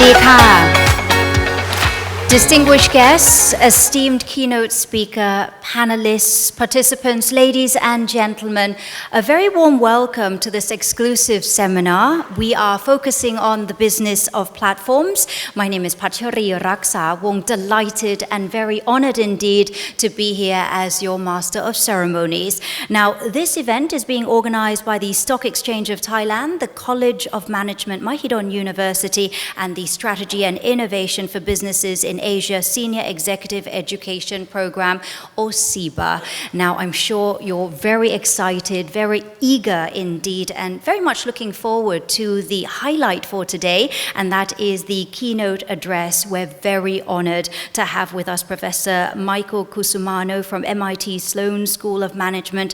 ดีค่ะ Distinguished guests, esteemed keynote speaker, panelists, participants, ladies and gentlemen, a very warm welcome to this exclusive seminar. We are focusing on the business of platforms. My name is Pachari Raksa Wong, delighted and very honored indeed to be here as your Master of Ceremonies. Now, this event is being organized by the Stock Exchange of Thailand, the College of Management, Mahidol University, and the Strategy and Innovation for Businesses in Asia Senior Executive Education Program, or SEBA. Now, I'm sure you're very excited, very eager indeed, and very much looking forward to the highlight for today, and that is the keynote address. We're very honored to have with us Professor Michael Cusimano from MIT Sloan School of Management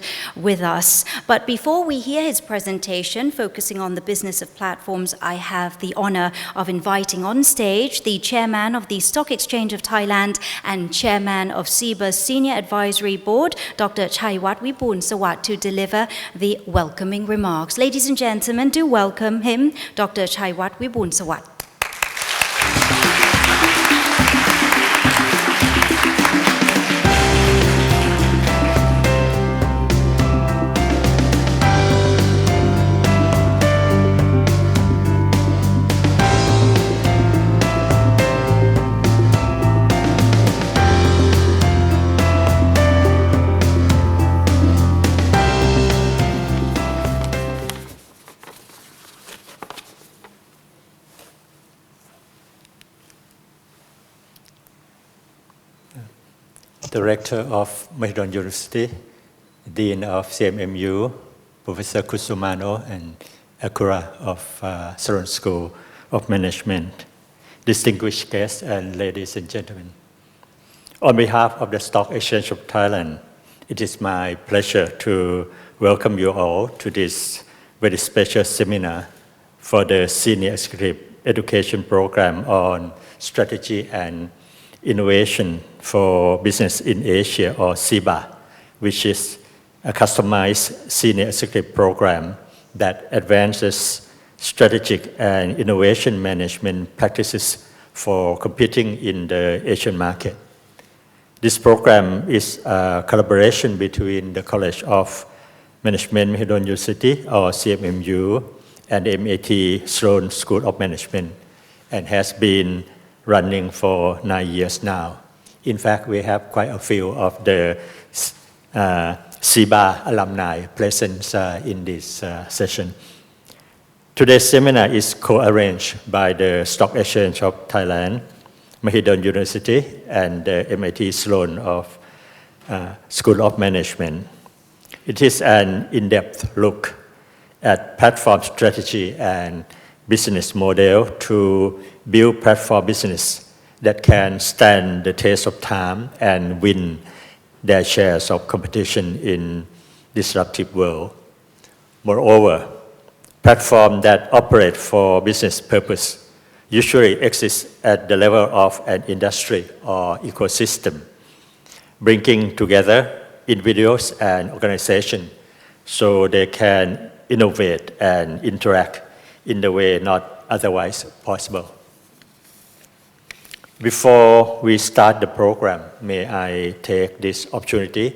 with us. But before we hear his presentation, focusing on the business of platforms, I have the honor of inviting on stage the chairman of the Stock Exchange of Thailand and chairman of SEBA's Senior Advisory Board, Dr. Chaiwat Wipoonsawat, to deliver the welcoming remarks. Ladies and gentlemen, do welcome him, Dr. Chaiwat Wipoonsawat. Director of Mahidol University, Dean of CMMU, Professor Cusomano, and Akura of Sloan School of Management, distinguished guests and ladies and gentlemen. On behalf of the Stock Exchange of Thailand, it is my pleasure to welcome you all to this very special seminar for the Senior Executive Education Program on Strategy and Innovation for Business in Asia, or SEBA, which is a customized senior executive program that advances strategic and innovation management practices for competing in the Asian market. This program is a collaboration between the College of Management Mahidol University, or CMMU, and the MIT Sloan School of Management, and has been running for 9 years now. In fact, we have quite a few of the SEBA alumni present in this session. Today's seminar is co-arranged by the Stock Exchange of Thailand, Mahidol University, and the MIT Sloan of School of Management. It is an in-depth look at platform strategy and business model to build platform business that can stand the test of time and win their shares of competition in disruptive world. Moreover, platforms that operate for business purpose usually exist at the level of an industry or ecosystem, bringing together individuals and organizations so they can innovate and interact in the way not otherwise possible. Before we start the program, may I take this opportunity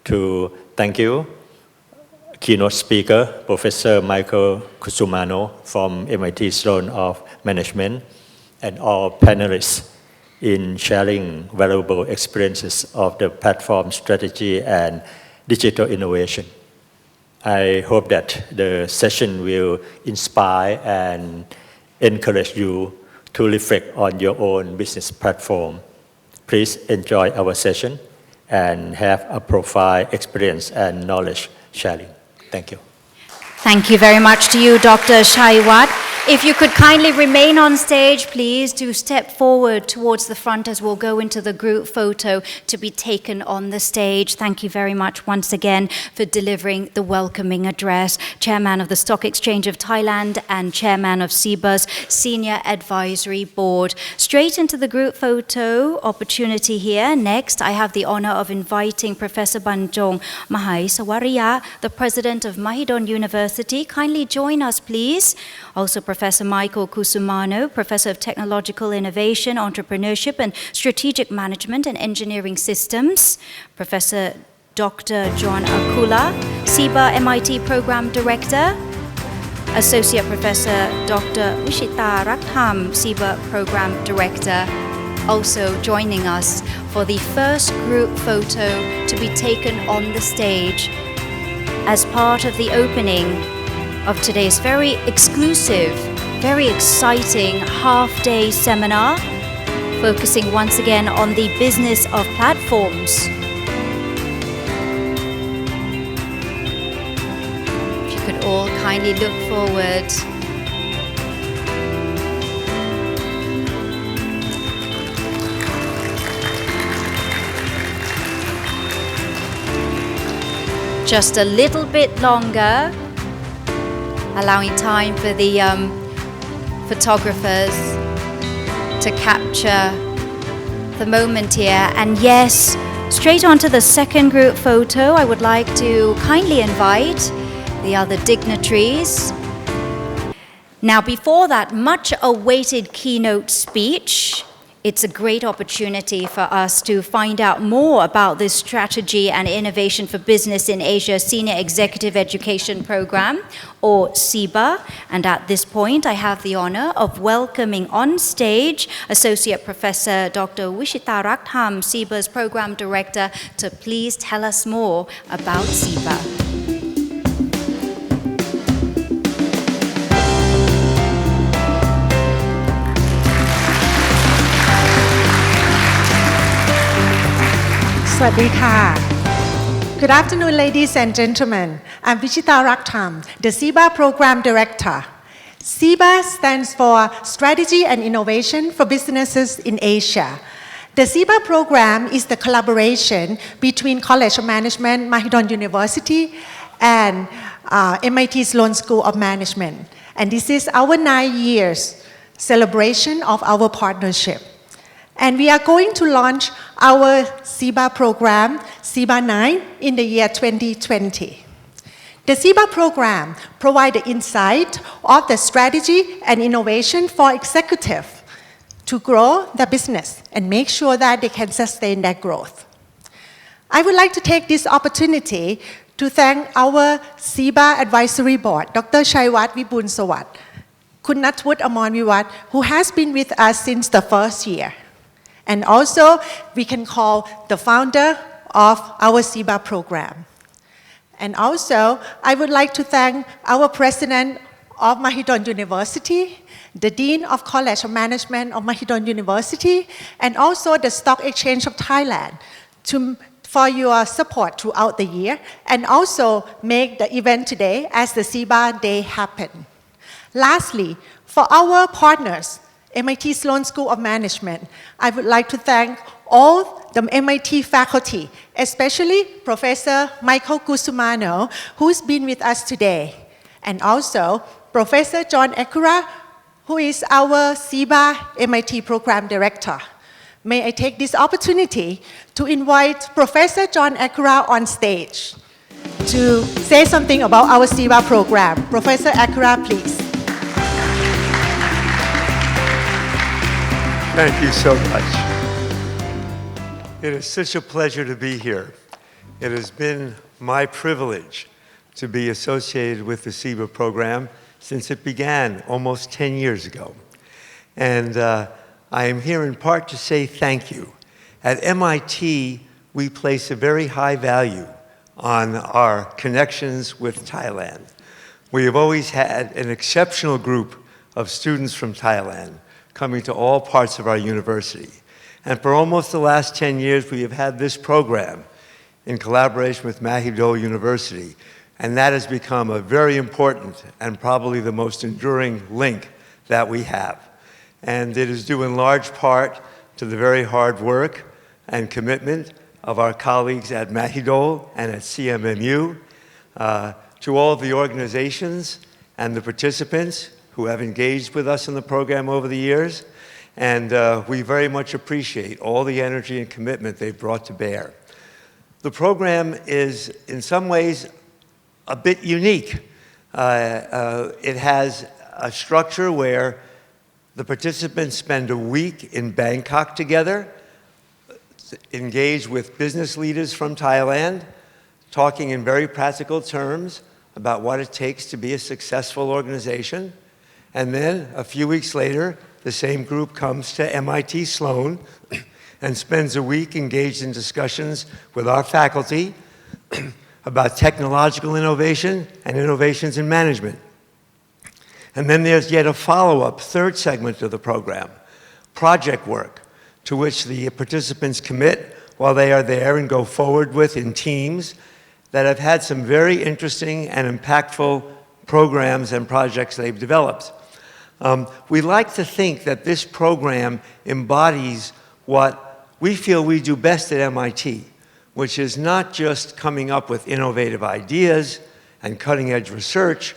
to thank you, keynote speaker, Professor Michael Cusimano from MIT Sloan of Management, and all panelists in sharing valuable experiences of the platform strategy and digital innovation. I hope that the session will inspire and encourage you to reflect on your own business platform. Please enjoy our session and have a profound experience and knowledge sharing. Thank you. Thank you very much to you, Dr. Chaiwat. If you could kindly remain on stage, please do step forward towards the front as we'll go into the group photo to be taken on the stage. Thank you very much once again for delivering the welcoming address. Chairman of the Stock Exchange of Thailand and Chairman of SEBA's Senior Advisory Board. Straight into the group photo opportunity here. Next, I have the honor of inviting Professor Banjong Mahai Sawariya, the President of Mahidol University. Kindly join us, please. Also, Professor Professor Michael Cusimano, Professor of Technological Innovation, Entrepreneurship and Strategic Management and Engineering Systems, Professor Dr. John Akula, SIBA MIT Program Director, Associate Professor Dr. Wishita Rakham, SIBA Program Director, also joining us for the first group photo to be taken on the stage as part of the opening of today's very exclusive, very exciting half-day seminar, focusing once again on the business of platforms. If you could all kindly look forward. Just a little bit longer, allowing time for the photographers to capture the moment here. And yes, straight onto the second group photo, I would like to kindly invite the other dignitaries. Now, before that much awaited keynote speech, it's a great opportunity for us to find out more about this strategy and innovation for business in Asia Senior Executive Education Program, or SIBA. And at this point, I have the honor of welcoming on stage Associate Professor Dr. Wishita Rakham, SIBA's Program Director, to please tell us more about SIBA. Good afternoon, ladies and gentlemen. I'm Wishita Rakham, the SIBA Program Director. SIBA stands for Strategy and Innovation for Businesses in Asia. The SIBA program is the collaboration between College of Management, Mahidol University, and MIT Sloan School of Management. And this is our 9 years celebration of our partnership. And we are going to launch our SIBA program, SIBA 9, in the year 2020. The SIBA program provides the insight of the strategy and innovation for executives to grow their business and make sure that they can sustain their growth. I would like to take this opportunity to thank our SIBA Advisory Board, Dr. Shaiwat Vibun Sawat, Kun Natwut Amon Viwat, who has been with us since the first year. And also, we can call the founder of our SIBA program. And also, I would like to thank our president of Mahidol University, the Dean of College of Management of Mahidol University, and also the Stock Exchange of Thailand for your support throughout the year, and also make the event today as the SIBA Day happen. Lastly, for our partners, MIT Sloan School of Management, I would like to thank all the MIT faculty, especially Professor Michael Cusimano, who's been with us today, and also Professor John Akula, who is our SIBA MIT Program Director. May I take this opportunity to invite Professor John Akula on stage to say something about our SIBA program. Professor Akula, please. Thank you so much. It is such a pleasure to be here. It has been my privilege to be associated with the SIBA program since it began almost 10 years ago. And I am here in part to say thank you. At MIT, we place a very high value on our connections with Thailand. We have always had an exceptional group of students from Thailand coming to all parts of our university. And for almost the last 10 years, we have had this program in collaboration with Mahidol University, and that has become a very important and probably the most enduring link that we have. And it is due in large part to the very hard work and commitment of our colleagues at Mahidol and at CMMU, to all of the organizations and the participants who have engaged with us in the program over the years, and we very much appreciate all the energy and commitment they've brought to bear. The program is, in some ways, a bit unique. It has a structure where the participants spend a week in Bangkok together, engage with business leaders from Thailand, talking in very practical terms about what it takes to be a successful organization. And then a few weeks later, the same group comes to MIT Sloan and spends a week engaged in discussions with our faculty about technological innovation and innovations in management. And then there's yet a follow-up, third segment of the program, project work, to which the participants commit while they are there and go forward with in teams that have had some very interesting and impactful programs and projects they've developed. We like to think that this program embodies what we feel we do best at MIT, which is not just coming up with innovative ideas and cutting-edge research,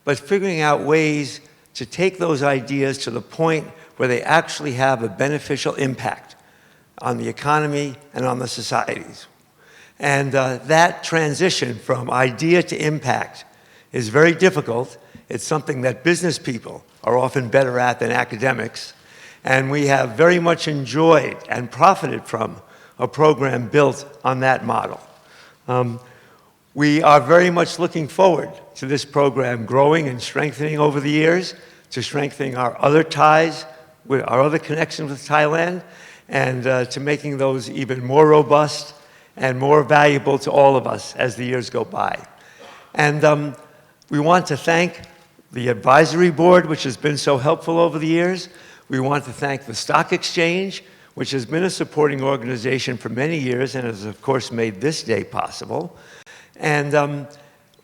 but figuring out ways to take those ideas to the point where they actually have a beneficial impact on the economy and on the societies. And that transition from idea to impact is very difficult. It's something that business people are often better at than academics. And we have very much enjoyed and profited from a program built on that model. We are very much looking forward to this program growing and strengthening over the years, to strengthening our other ties, with our other connections with Thailand, and to making those even more robust and more valuable to all of us as the years go by. And we want to thank the advisory board, which has been so helpful over the years. We want to thank the stock exchange, which has been a supporting organization for many years and has, of course, made this day possible. And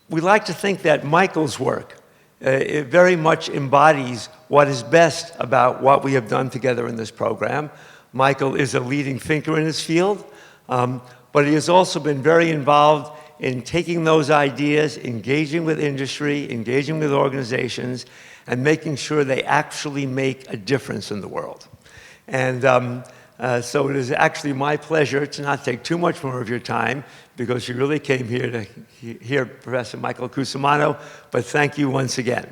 we like to think that Michael's work it very much embodies what is best about what we have done together in this program. Michael is a leading thinker in his field, but he has also been very involved in taking those ideas, engaging with industry, engaging with organizations, and making sure they actually make a difference in the world. And so it is actually my pleasure to not take too much more of your time, because you really came here to hear Professor Michael Cusimano, but thank you once again.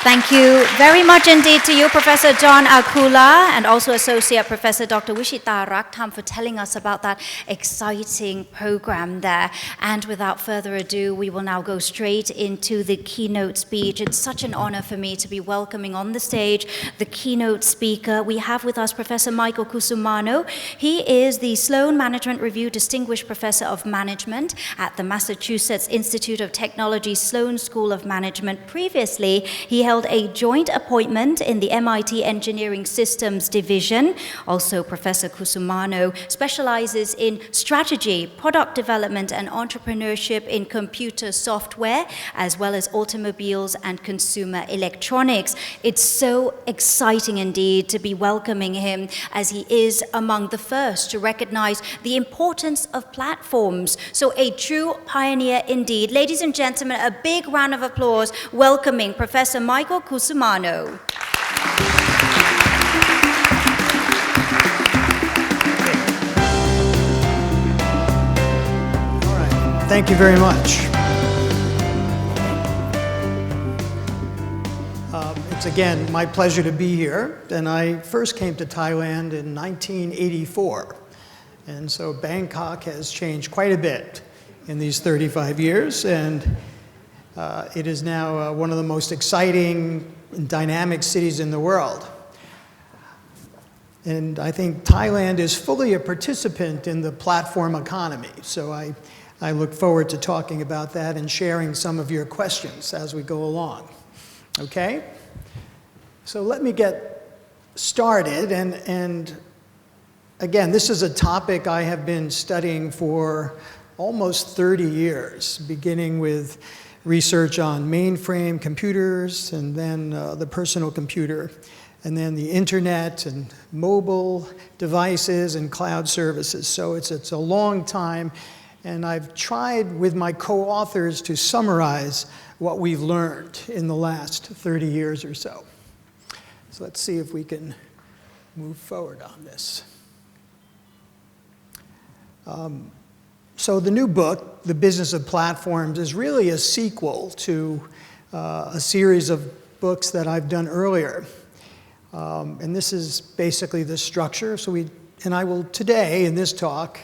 Thank you very much indeed to you, Professor John Akula, and also Associate Professor Dr. Wishita Raktam, for telling us about that exciting program there. And without further ado, we will now go straight into the keynote speech. It's such an honor for me to be welcoming on the stage the keynote speaker. We have with us Professor Michael Cusimano. He is the Sloan Management Review Distinguished Professor of Management at the Massachusetts Institute of Technology Sloan School of Management. Previously, he held a joint appointment in the MIT Engineering Systems Division. Also, Professor Cusimano specializes in strategy, product development, and entrepreneurship in computer software, as well as automobiles and consumer electronics. It's so exciting indeed to be welcoming him, as he is among the first to recognize the importance of platforms. So a true pioneer indeed. Ladies and gentlemen, a big round of applause welcoming Professor Michael Cusimano. All right, thank you very much. It's again my pleasure to be here, and I first came to Thailand in 1984, and so Bangkok has changed quite a bit in these 35 years, and it is now one of the most exciting and dynamic cities in the world. And I think Thailand is fully a participant in the platform economy. So I look forward to talking about that and sharing some of your questions as we go along. Okay? So let me get started. And again, this is a topic I have been studying for almost 30 years, beginning with research on mainframe computers, and then the personal computer, and then the internet and mobile devices and cloud services. So it's a long time, and I've tried with my co-authors to summarize what we've learned in the last 30 years or so. So let's see if we can move forward on this. So the new book, The Business of Platforms, is really a sequel to a series of books that I've done earlier. And this is basically the structure. I will today, in this talk,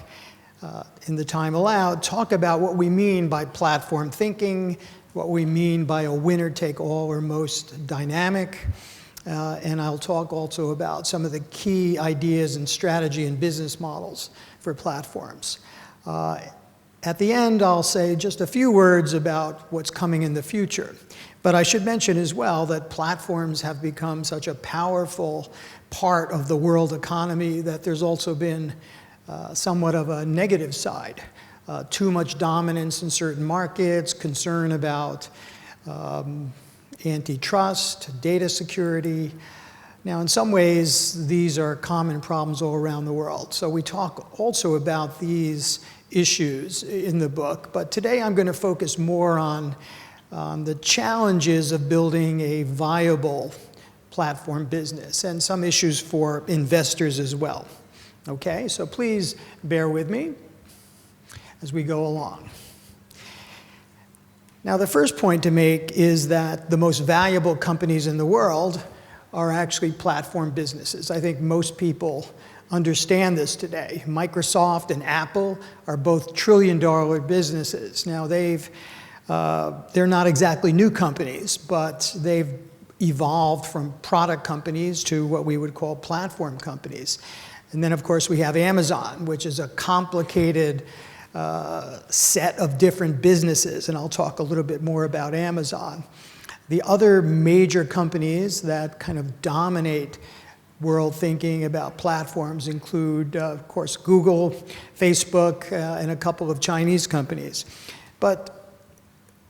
in the time allowed, talk about what we mean by platform thinking, what we mean by a winner-take-all or most dynamic, and I'll talk also about some of the key ideas and strategy and business models for platforms. At the end, I'll say just a few words about what's coming in the future. But I should mention as well that platforms have become such a powerful part of the world economy that there's also been somewhat of a negative side. Too much dominance in certain markets, concern about antitrust, data security. Now, in some ways, these are common problems all around the world. So we talk also about these issues in the book, but today I'm going to focus more on the challenges of building a viable platform business and some issues for investors as well. Okay, so please bear with me as we go along. Now, the first point to make is that the most valuable companies in the world are actually platform businesses. I think most people understand this today. Microsoft and Apple are both trillion-dollar businesses. Now, they're not exactly new companies, but they've evolved from product companies to what we would call platform companies. And then, of course, we have Amazon, which is a complicated set of different businesses, and I'll talk a little bit more about Amazon. The other major companies that kind of dominate world thinking about platforms include, of course, Google, Facebook, and a couple of Chinese companies. But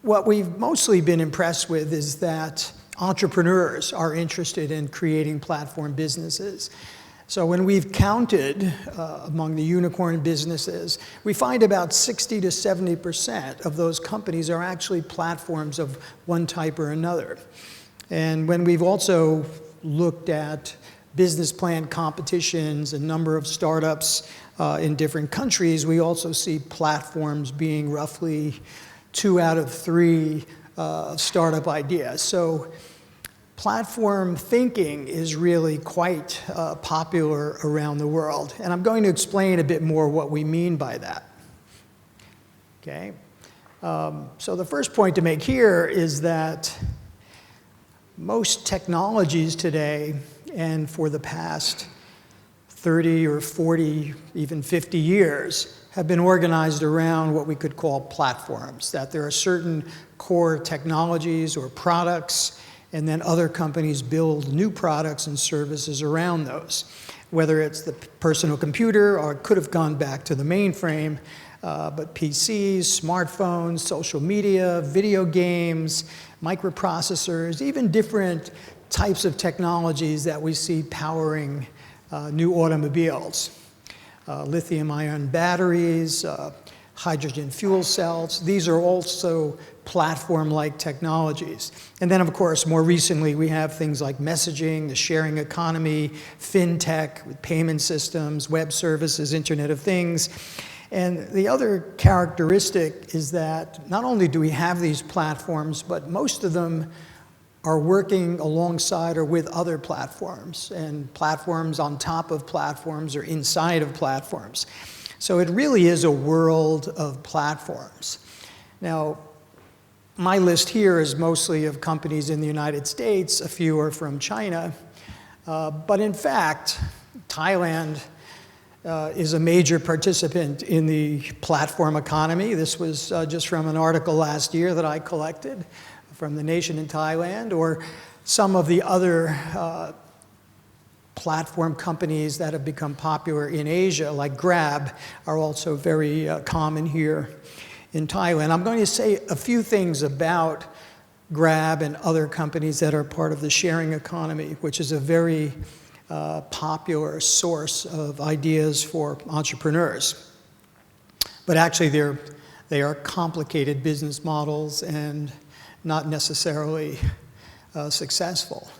what we've mostly been impressed with is that entrepreneurs are interested in creating platform businesses. So when we've counted among the unicorn businesses, we find about 60 to 70% of those companies are actually platforms of one type or another. And when we've also looked at business plan competitions, a number of startups in different countries, we also see platforms being roughly 2 out of 3 startup ideas. So platform thinking is really quite popular around the world, and I'm going to explain a bit more what we mean by that. Okay, so the first point to make here is that most technologies today, and for the past 30 or 40, even 50 years, have been organized around what we could call platforms, that there are certain core technologies or products, and then other companies build new products and services around those, whether it's the personal computer or it could have gone back to the mainframe, but PCs, smartphones, social media, video games, microprocessors, even different types of technologies that we see powering new automobiles. Lithium-ion batteries, hydrogen fuel cells. These are also platform-like technologies. And then, of course, more recently, we have things like messaging, the sharing economy, fintech, with payment systems, web services, Internet of Things. And the other characteristic is that not only do we have these platforms, but most of them are working alongside or with other platforms, and platforms on top of platforms or inside of platforms. So it really is a world of platforms. Now, my list here is mostly of companies in the United States. A few are from China. But in fact, Thailand is a major participant in the platform economy. This was just from an article last year that I collected from The Nation in Thailand, or some of the other platform companies that have become popular in Asia, like Grab, are also very common here in Thailand. I'm going to say a few things about Grab and other companies that are part of the sharing economy, which is a very popular source of ideas for entrepreneurs. But actually, they are complicated business models and not necessarily successful.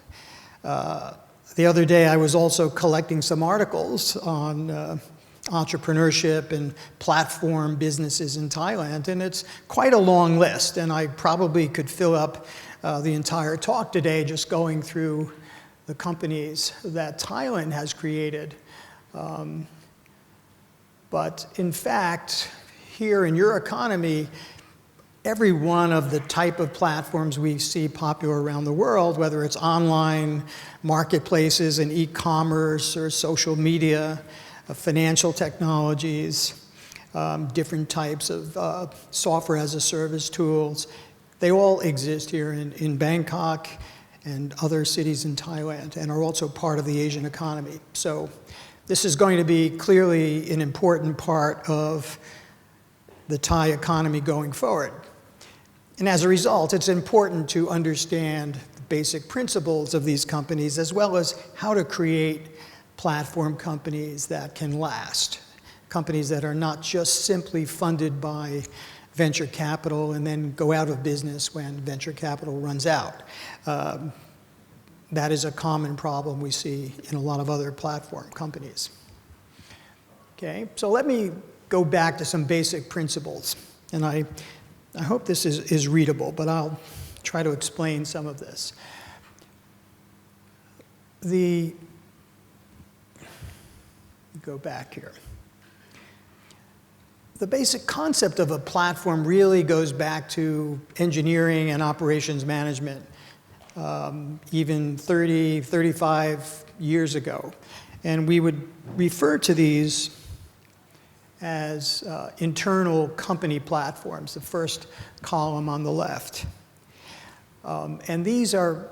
The other day, I was also collecting some articles on entrepreneurship and platform businesses in Thailand, and it's quite a long list, and I probably could fill up the entire talk today just going through the companies that Thailand has created. But in fact, here in your economy, every one of the type of platforms we see popular around the world, whether it's online marketplaces and e-commerce or social media, financial technologies, different types of software as a service tools, they all exist here in Bangkok and other cities in Thailand and are also part of the Asian economy. So this is going to be clearly an important part of the Thai economy going forward. And as a result, it's important to understand the basic principles of these companies as well as how to create platform companies that can last. Companies that are not just simply funded by venture capital and then go out of business when venture capital runs out. That is a common problem we see in a lot of other platform companies. Okay, so let me go back to some basic principles. And I hope this is readable, but I'll try to explain some of this. Go back here. The basic concept of a platform really goes back to engineering and operations management, even 30, 35 years ago. And we would refer to these as internal company platforms, the first column on the left. And these are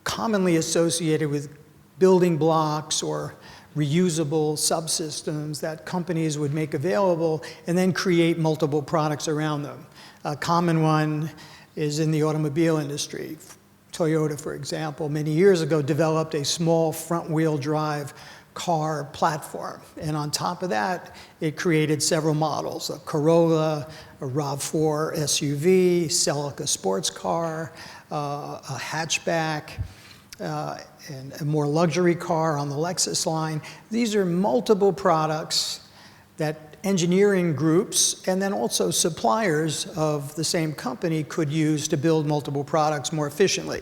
commonly associated with building blocks or reusable subsystems that companies would make available and then create multiple products around them. A common one is in the automobile industry. Toyota, for example, many years ago developed a small front-wheel drive car platform. And on top of that, it created several models, a Corolla, a RAV4 SUV, Celica sports car, a hatchback, and a more luxury car on the Lexus line. These are multiple products that engineering groups and then also suppliers of the same company could use to build multiple products more efficiently.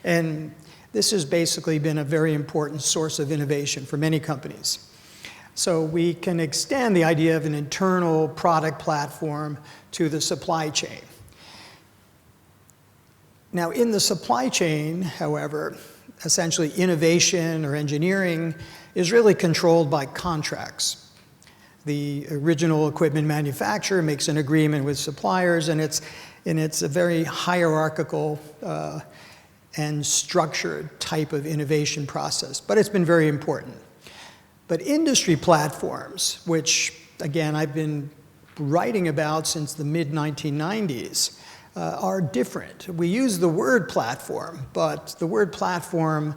And this has basically been a very important source of innovation for many companies. So we can extend the idea of an internal product platform to the supply chain. Now, in the supply chain, however, essentially innovation or engineering is really controlled by contracts. The original equipment manufacturer makes an agreement with suppliers, and it's a very hierarchical and structured type of innovation process, but it's been very important. But industry platforms, which again I've been writing about since the mid-1990s, are different. We use the word platform, but the word platform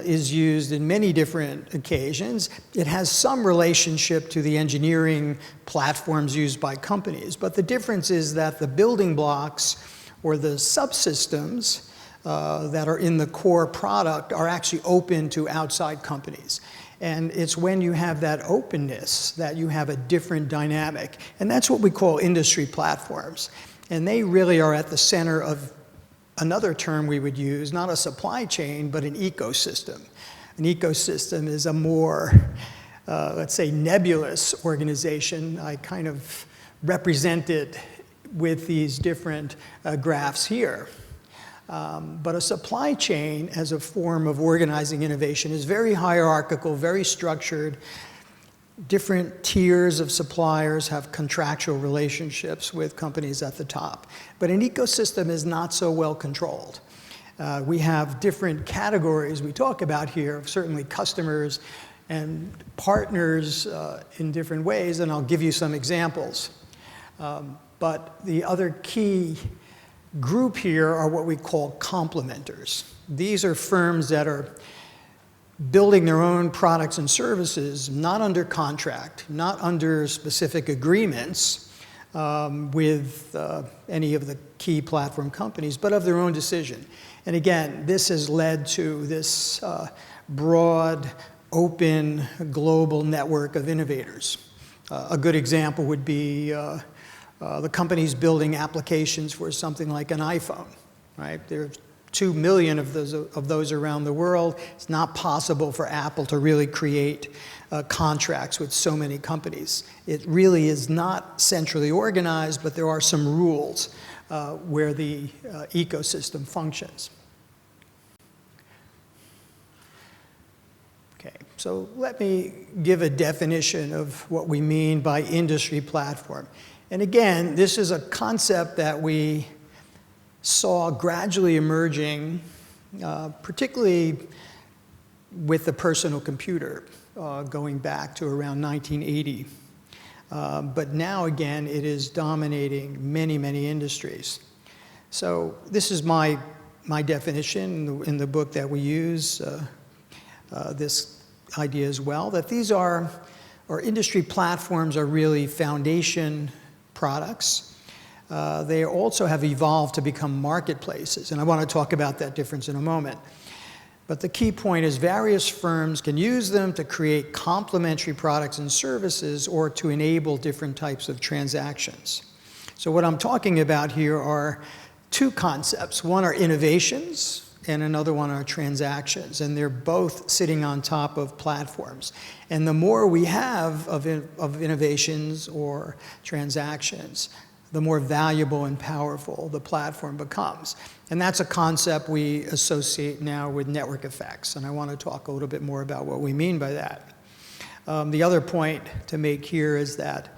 is used in many different occasions. It has some relationship to the engineering platforms used by companies, but the difference is that the building blocks or the subsystems that are in the core product are actually open to outside companies. And it's when you have that openness that you have a different dynamic. And that's what we call industry platforms. And they really are at the center of another term we would use, not a supply chain, but an ecosystem. An ecosystem is a more, let's say, nebulous organization. I kind of represent it with these different graphs here. But a supply chain as a form of organizing innovation is very hierarchical, very structured. Different tiers of suppliers have contractual relationships with companies at the top. But an ecosystem is not so well controlled. We have different categories we talk about here, certainly customers and partners in different ways, and I'll give you some examples. But the other key group here are what we call complementers. These are firms that are building their own products and services, not under contract, not under specific agreements with any of the key platform companies, but of their own decision. And again, this has led to this broad, open, global network of innovators. A good example would be the companies building applications for something like an iPhone. right? There's 2 million of those around the world. It's not possible for Apple to really create contracts with so many companies. It really is not centrally organized, but there are some rules where the ecosystem functions. Okay, so let me give a definition of what we mean by industry platform. And again, this is a concept that we saw gradually emerging, particularly with the personal computer, going back to around 1980. But now, again, it is dominating many, many industries. So this is my definition in the book that we use, this idea as well, that these are, or industry platforms are really foundation products. They also have evolved to become marketplaces, and I want to talk about that difference in a moment. But the key point is various firms can use them to create complementary products and services or to enable different types of transactions. So what I'm talking about here are two concepts. One are innovations, and another one are transactions, and they're both sitting on top of platforms. And the more we have of innovations or transactions, the more valuable and powerful the platform becomes. And that's a concept we associate now with network effects, and I want to talk a little bit more about what we mean by that. The other point to make here is that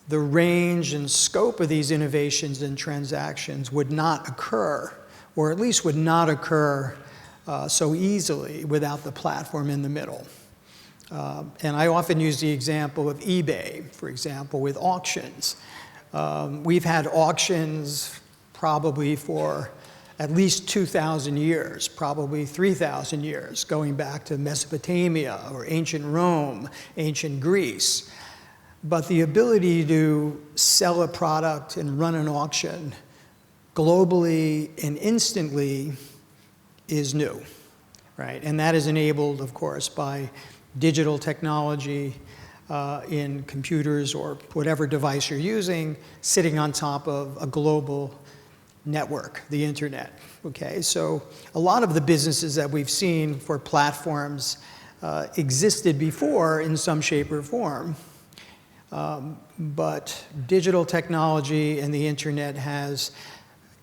the range and scope of these innovations and transactions would not occur, or at least would not occur so easily without the platform in the middle. And I often use the example of eBay, for example, with auctions. We've had auctions probably for at least 2,000 years, probably 3,000 years, going back to Mesopotamia or ancient Rome, ancient Greece. But the ability to sell a product and run an auction globally and instantly is new, right? And that is enabled, of course, by digital technology in computers or whatever device you're using, sitting on top of a global network, the internet, okay? So a lot of the businesses that we've seen for platforms existed before in some shape or form, but digital technology and the internet has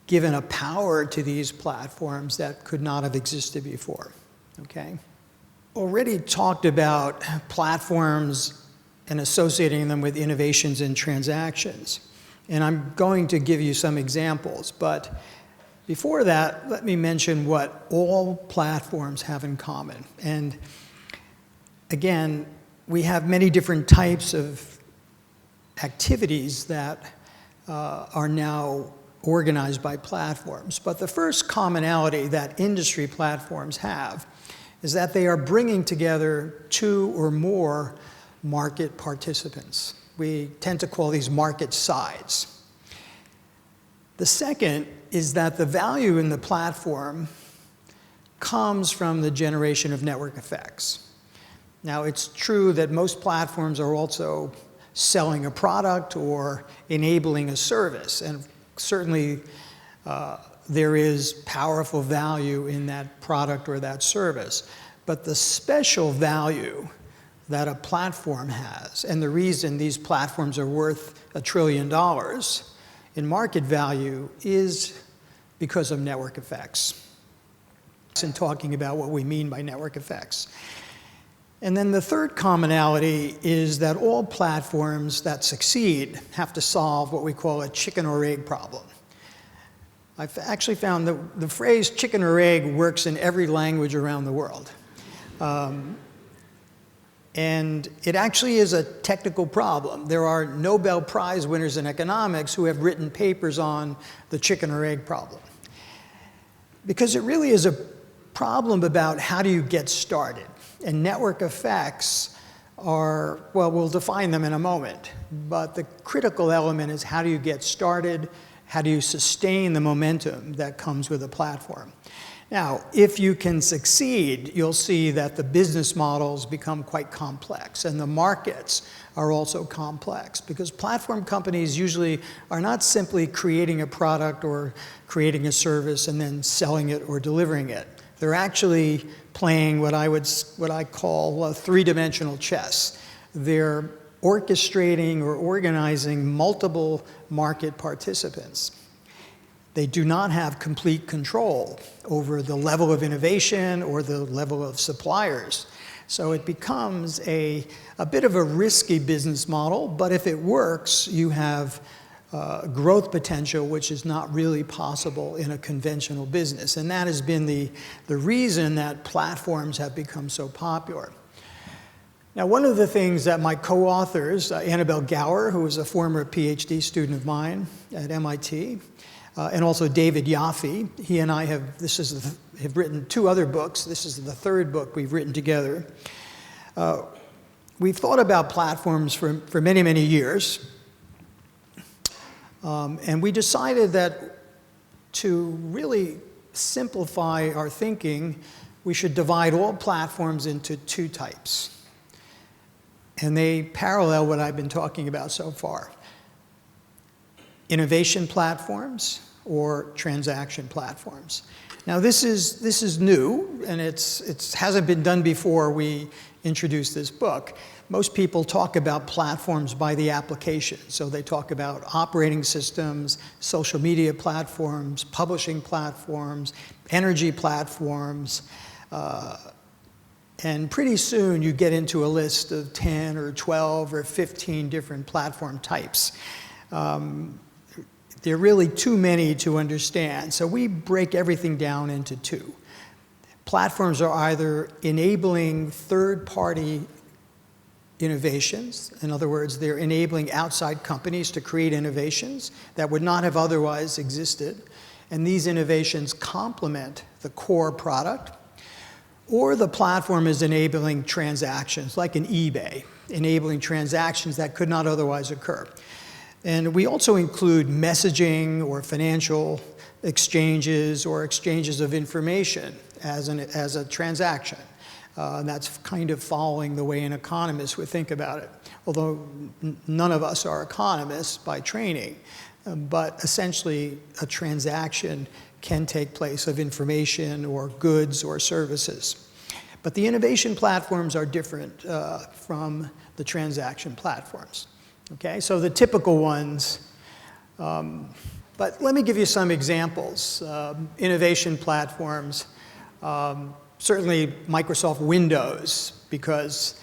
given a power to these platforms that could not have existed before, okay? Already talked about platforms and associating them with innovations and transactions. And I'm going to give you some examples, but before that, let me mention what all platforms have in common. And again, we have many different types of activities that are now organized by platforms. But the first commonality that industry platforms have is that they are bringing together two or more market participants. We tend to call these market sides. The second is that the value in the platform comes from the generation of network effects. Now, it's true that most platforms are also selling a product or enabling a service, and certainly there is powerful value in that product or that service. But the special value that a platform has, and the reason these platforms are worth $1 trillion in market value, is because of network effects. And talking about what we mean by network effects. And then the third commonality is that all platforms that succeed have to solve what we call a chicken or egg problem. I've actually found that the phrase chicken or egg works in every language around the world. And it actually is a technical problem. There are Nobel Prize winners in economics who have written papers on the chicken or egg problem. Because it really is a problem about how do you get started. And network effects are, well, we'll define them in a moment. But the critical element is how do you get started? How do you sustain the momentum that comes with a platform? Now, if you can succeed, you'll see that the business models become quite complex, and the markets are also complex, because platform companies usually are not simply creating a product or creating a service and then selling it or delivering it. They're actually playing what I call three-dimensional chess. They're orchestrating or organizing multiple market participants. They do not have complete control over the level of innovation or the level of suppliers. So it becomes a bit of a risky business model, but if it works, you have growth potential, which is not really possible in a conventional business. And that has been the reason that platforms have become so popular. Now, one of the things that my co-authors, Annabelle Gower, who was a former PhD student of mine at MIT, and also David Yaffe, he and I have written two other books. This is the third book we've written together. We've thought about platforms for many, many years. And we decided that to really simplify our thinking, we should divide all platforms into two types. And they parallel what I've been talking about so far. Innovation platforms or transaction platforms. Now this is new, and it hasn't been done before we introduced this book. Most people talk about platforms by the application. So they talk about operating systems, social media platforms, publishing platforms, energy platforms, and pretty soon you get into a list of 10 or 12 or 15 different platform types. There are really too many to understand, so we break everything down into two. Platforms are either enabling third-party innovations. In other words, they're enabling outside companies to create innovations that would not have otherwise existed, and these innovations complement the core product. Or the platform is enabling transactions, like an eBay, enabling transactions that could not otherwise occur. And we also include messaging or financial exchanges or exchanges of information as a transaction. And that's kind of following the way an economist would think about it, although none of us are economists by training. But essentially, a transaction can take place of information or goods or services. But the innovation platforms are different from the transaction platforms. Okay, so the typical ones, but let me give you some examples. Innovation platforms, certainly Microsoft Windows, because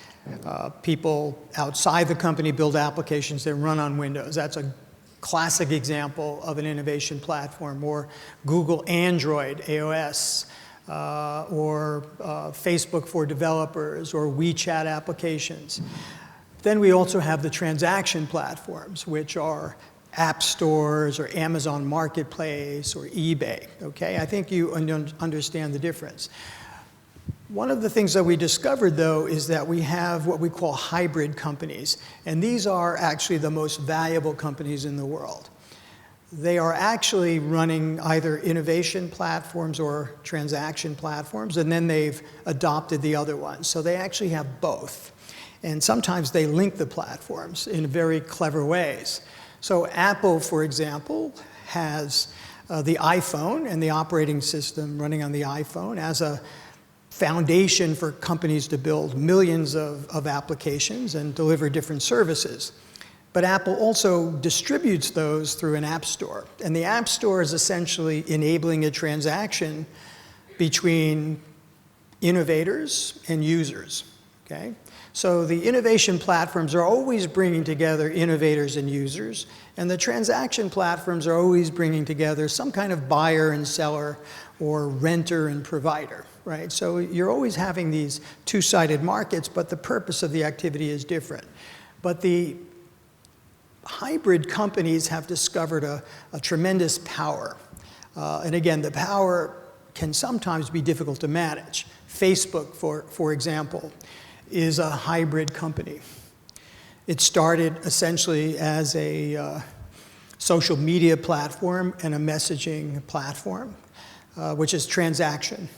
people outside the company build applications that run on Windows. That's a classic example of an innovation platform. Or Google Android, AOS, or Facebook for developers, or WeChat applications. Then we also have the transaction platforms, which are app stores or Amazon Marketplace or eBay, okay? I think you understand the difference. One of the things that we discovered, though, is that we have what we call hybrid companies, and these are actually the most valuable companies in the world. They are actually running either innovation platforms or transaction platforms, and then they've adopted the other ones. So they actually have both. And sometimes they link the platforms in very clever ways. So Apple, for example, has the iPhone and the operating system running on the iPhone as a foundation for companies to build millions of applications and deliver different services. But Apple also distributes those through an app store. And the app store is essentially enabling a transaction between innovators and users, okay? So the innovation platforms are always bringing together innovators and users, and the transaction platforms are always bringing together some kind of buyer and seller or renter and provider, right? So you're always having these two-sided markets, but the purpose of the activity is different. But the hybrid companies have discovered a tremendous power. And again, the power can sometimes be difficult to manage. Facebook, for example, is a hybrid company. It started essentially as a social media platform and a messaging platform. which is transaction.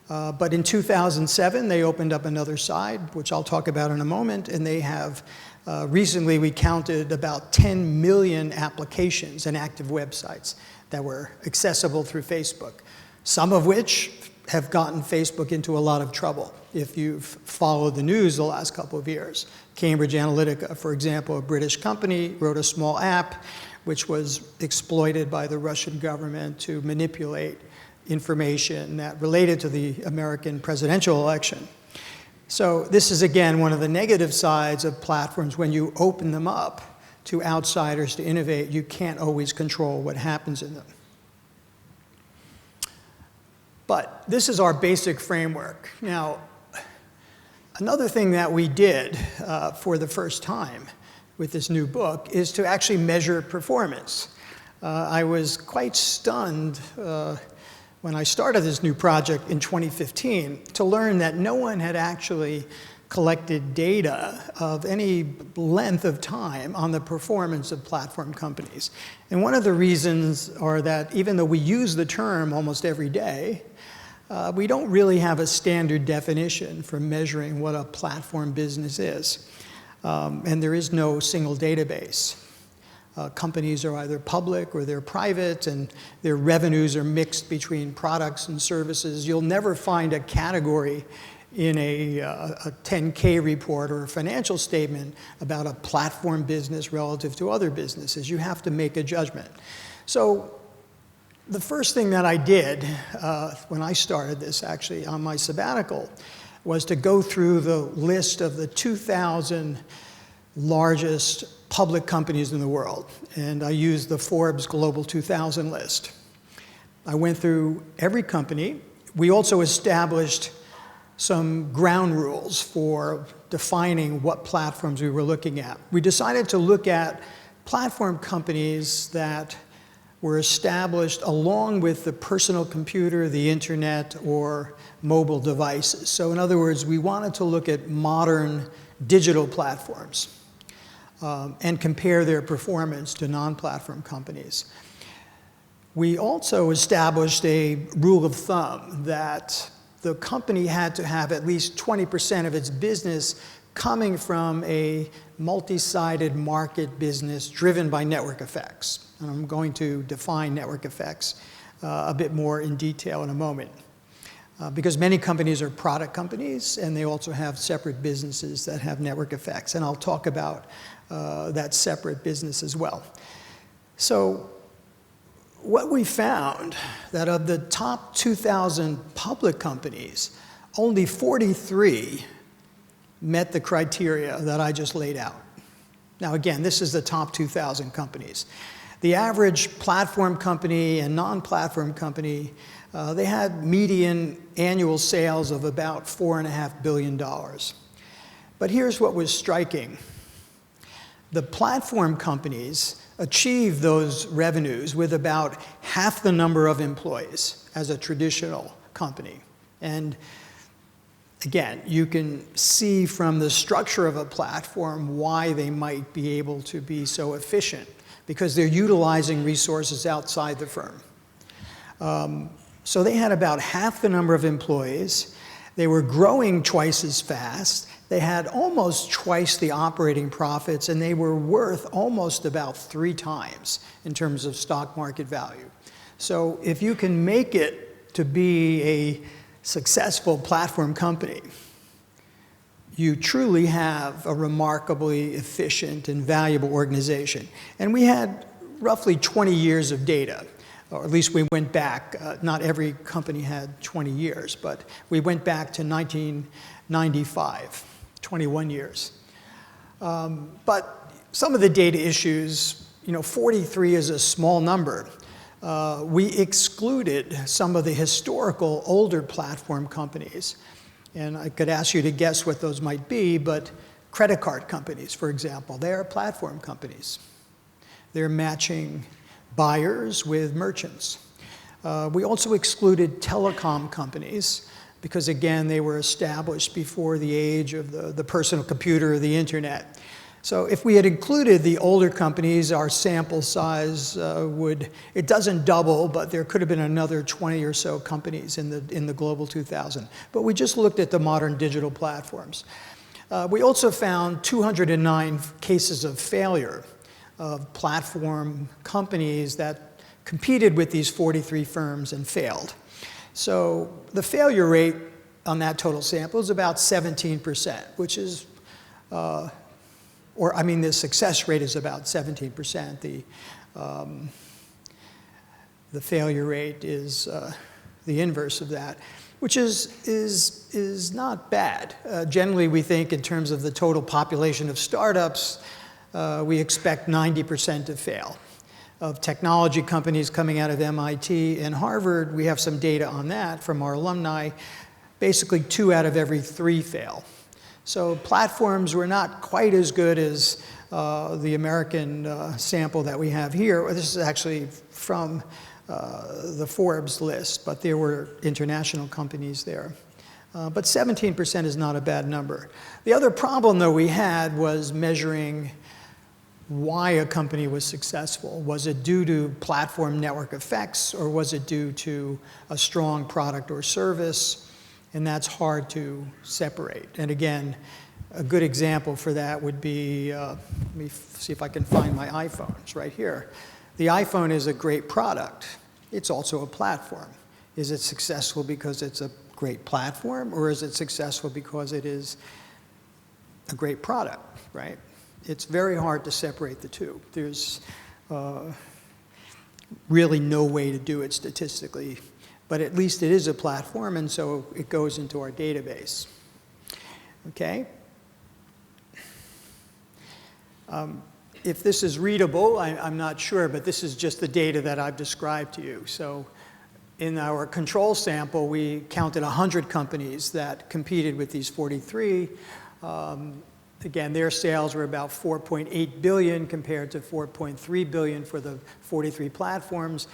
But in 2007, they opened up another side, which I'll talk about in a moment, and they have, recently we counted about 10 million applications and active websites that were accessible through Facebook, some of which have gotten Facebook into a lot of trouble. If you've followed the news the last couple of years, Cambridge Analytica, for example, a British company, wrote a small app which was exploited by the Russian government to manipulate information that related to the American presidential election. So this is, again, one of the negative sides of platforms. When you open them up to outsiders to innovate, you can't always control what happens in them. But this is our basic framework. Now, another thing that we did for the first time with this new book is to actually measure performance. I was quite stunned when I started this new project in 2015 to learn that no one had actually collected data of any length of time on the performance of platform companies. And one of the reasons are that even though we use the term almost every day, we don't really have a standard definition for measuring what a platform business is. And there is no single database. Companies are either public or they're private, and their revenues are mixed between products and services. You'll never find a category in a 10K report or a financial statement about a platform business relative to other businesses. You have to make a judgment. So the first thing that I did when I started this, actually on my sabbatical, was to go through the list of the 2,000 largest public companies in the world. And I used the Forbes Global 2000 list. I went through every company. We also established some ground rules for defining what platforms we were looking at. We decided to look at platform companies that were established along with the personal computer, the internet, or mobile devices. So in other words, we wanted to look at modern digital platforms and compare their performance to non-platform companies. We also established a rule of thumb that the company had to have at least 20% of its business coming from a multi-sided market business driven by network effects. And I'm going to define network effects a bit more in detail in a moment. Because many companies are product companies, and they also have separate businesses that have network effects. And I'll talk about that separate business as well. So what we found, that of the top 2,000 public companies, only 43 met the criteria that I just laid out. Now again, this is the top 2,000 companies. The average platform company and non-platform company, they had median annual sales of about $4.5 billion. But here's what was striking. The platform companies achieved those revenues with about half the number of employees as a traditional company. And again, you can see from the structure of a platform why they might be able to be so efficient, because they're utilizing resources outside the firm. So they had about half the number of employees. They were growing twice as fast. They had almost twice the operating profits, and they were worth almost about 3 times in terms of stock market value. So if you can make it to be a successful platform company, you truly have a remarkably efficient and valuable organization. And we had roughly 20 years of data, or at least we went back. Not every company had 20 years, but we went back to 1995, 21 years. But some of the data issues, 43 is a small number. We excluded some of the historical older platform companies. And I could ask you to guess what those might be, but credit card companies, for example, they are platform companies. They're matching buyers with merchants. We also excluded telecom companies because, again, they were established before the age of the personal computer or the internet. So if we had included the older companies, our sample size it doesn't double, but there could have been another 20 or so companies in the Global 2000. But we just looked at the modern digital platforms. We also found 209 cases of failure of platform companies that competed with these 43 firms and failed. So the failure rate on that total sample is about 17%, which is the success rate is about 17%. The failure rate is the inverse of that, which is not bad. Generally, we think in terms of the total population of startups, we expect 90% to fail. Of technology companies coming out of MIT and Harvard, we have some data on that from our alumni. Basically, 2 out of every 3 fail. So platforms were not quite as good as the American sample that we have here. This is actually from the Forbes list, but there were international companies there. But 17% is not a bad number. The other problem, though, we had was measuring why a company was successful. Was it due to platform network effects, or was it due to a strong product or service? And that's hard to separate. And again, a good example for that would be, let me see if I can find my iPhone. It's right here. The iPhone is a great product. It's also a platform. Is it successful because it's a great platform, or is it successful because it is a great product, right? It's very hard to separate the two. There's really no way to do it statistically. But at least it is a platform, and so it goes into our database. Okay? If this is readable, I'm not sure, but this is just the data that I've described to you. So in our control sample, we counted 100 companies that competed with these 43. Again, their sales were about $4.8 billion compared to $4.3 billion for the 43 platforms.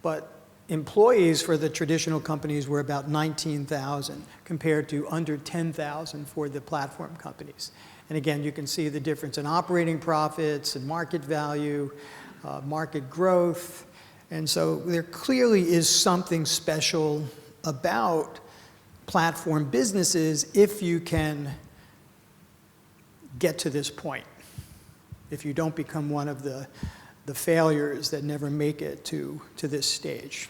But employees for the traditional companies were about 19,000 compared to under 10,000 for the platform companies. And again, you can see the difference in operating profits and market value, market growth. And so there clearly is something special about platform businesses if you can get to this point, if you don't become one of the failures that never make it to this stage.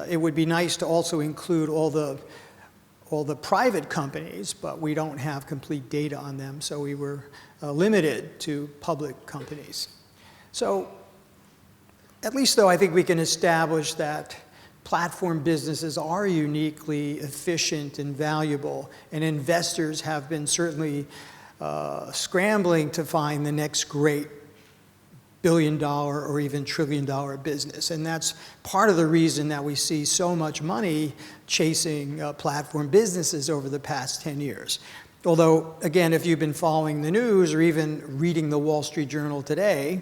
It would be nice to also include all the private companies, but we don't have complete data on them, so we were limited to public companies. So at least, though, I think we can establish that platform businesses are uniquely efficient and valuable, and investors have been certainly scrambling to find the next great billion-dollar or even trillion-dollar business. And that's part of the reason that we see so much money chasing platform businesses over the past 10 years. Although, again, if you've been following the news or even reading the Wall Street Journal today,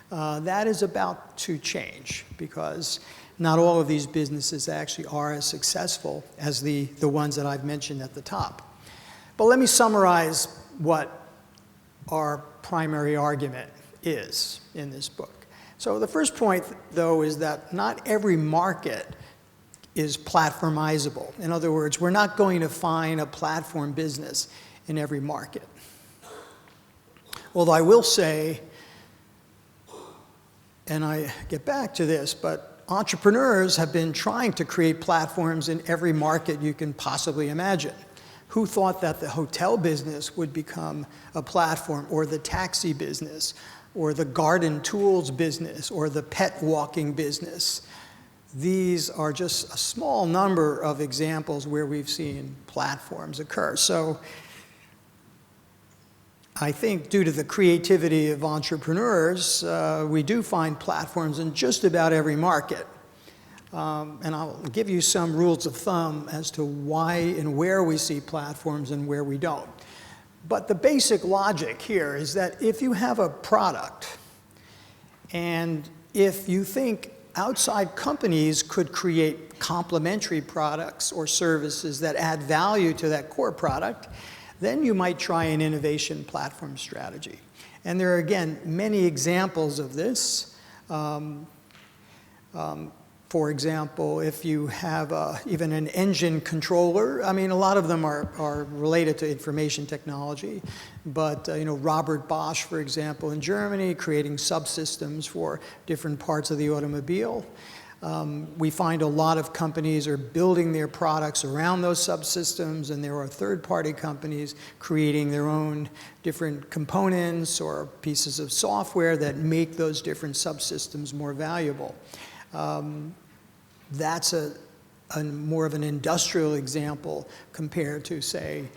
that is about to change, because not all of these businesses actually are as successful as the ones that I've mentioned at the top. But let me summarize what our primary argument is in this book. So the first point, though, is that not every market is platformizable. In other words, we're not going to find a platform business in every market. Although I will say, and I get back to this, but entrepreneurs have been trying to create platforms in every market you can possibly imagine. Who thought that the hotel business would become a platform, or the taxi business, or the garden tools business, or the pet walking business? These are just a small number of examples where we've seen platforms occur. So I think due to the creativity of entrepreneurs, we do find platforms in just about every market. And I'll give you some rules of thumb as to why and where we see platforms and where we don't. But the basic logic here is that if you have a product, and if you think outside companies could create complementary products or services that add value to that core product, then you might try an innovation platform strategy. And there are, again, many examples of this. For example, if you have even an engine controller, I mean, a lot of them are related to information technology, but Robert Bosch, for example, in Germany, creating subsystems for different parts of the automobile. We find a lot of companies are building their products around those subsystems, and there are third-party companies creating their own different components or pieces of software that make those different subsystems more valuable. That's a more of an industrial example compared to, say,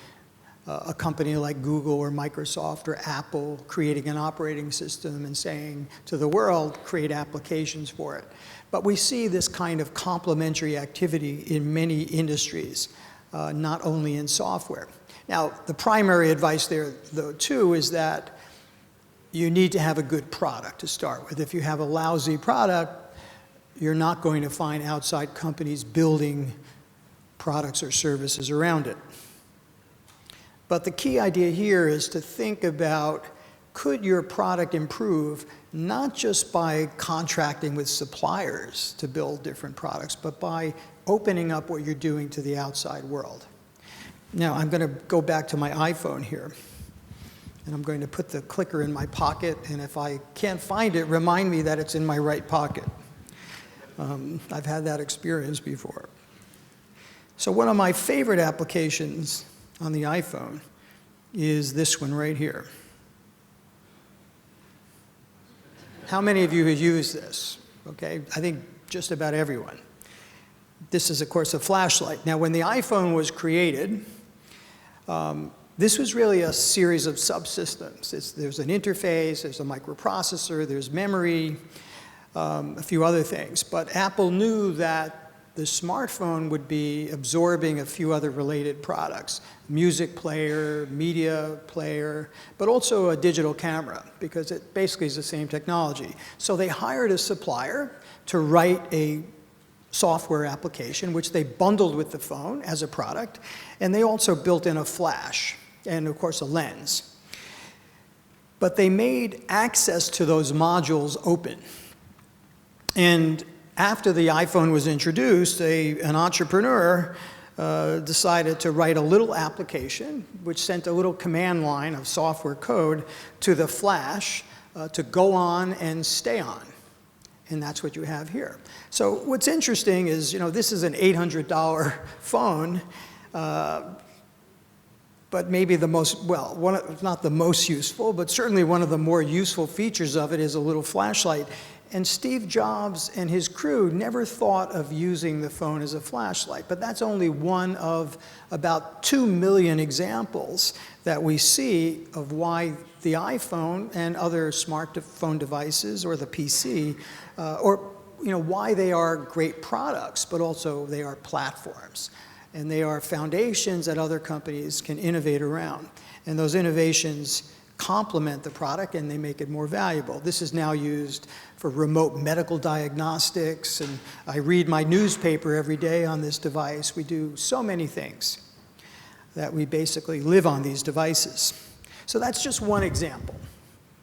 a company like Google or Microsoft or Apple creating an operating system and saying to the world, create applications for it. But we see this kind of complementary activity in many industries, not only in software. Now, the primary advice there, though, too, is that you need to have a good product to start with. If you have a lousy product, you're not going to find outside companies building products or services around it. But the key idea here is to think about, could your product improve not just by contracting with suppliers to build different products, but by opening up what you're doing to the outside world. Now, I'm going to go back to my iPhone here, and I'm going to put the clicker in my pocket, and if I can't find it, remind me that it's in my right pocket. I've had that experience before. So one of my favorite applications on the iPhone is this one right here. How many of you have used this? Okay, I think just about everyone. This is, of course, a flashlight. Now, when the iPhone was created, this was really a series of subsystems. There's an interface, there's a microprocessor, there's memory, a few other things. But Apple knew that the smartphone would be absorbing a few other related products, music player, media player, but also a digital camera, because it basically is the same technology. So they hired a supplier to write a software application, which they bundled with the phone as a product, and they also built in a flash and, of course, a lens. But they made access to those modules open. And after the iPhone was introduced, an entrepreneur decided to write a little application which sent a little command line of software code to the flash to go on and stay on. And that's what you have here. So what's interesting is, this is an $800 phone, but maybe the most, not the most useful, but certainly one of the more useful features of it is a little flashlight. And Steve Jobs and his crew never thought of using the phone as a flashlight, but that's only one of about 2 million examples that we see of why the iPhone and other smartphone devices or the PC, why they are great products, but also they are platforms. And they are foundations that other companies can innovate around. And those innovations complement the product and they make it more valuable. This is now used for remote medical diagnostics, and I read my newspaper every day on this device. We do so many things that we basically live on these devices. So that's just one example.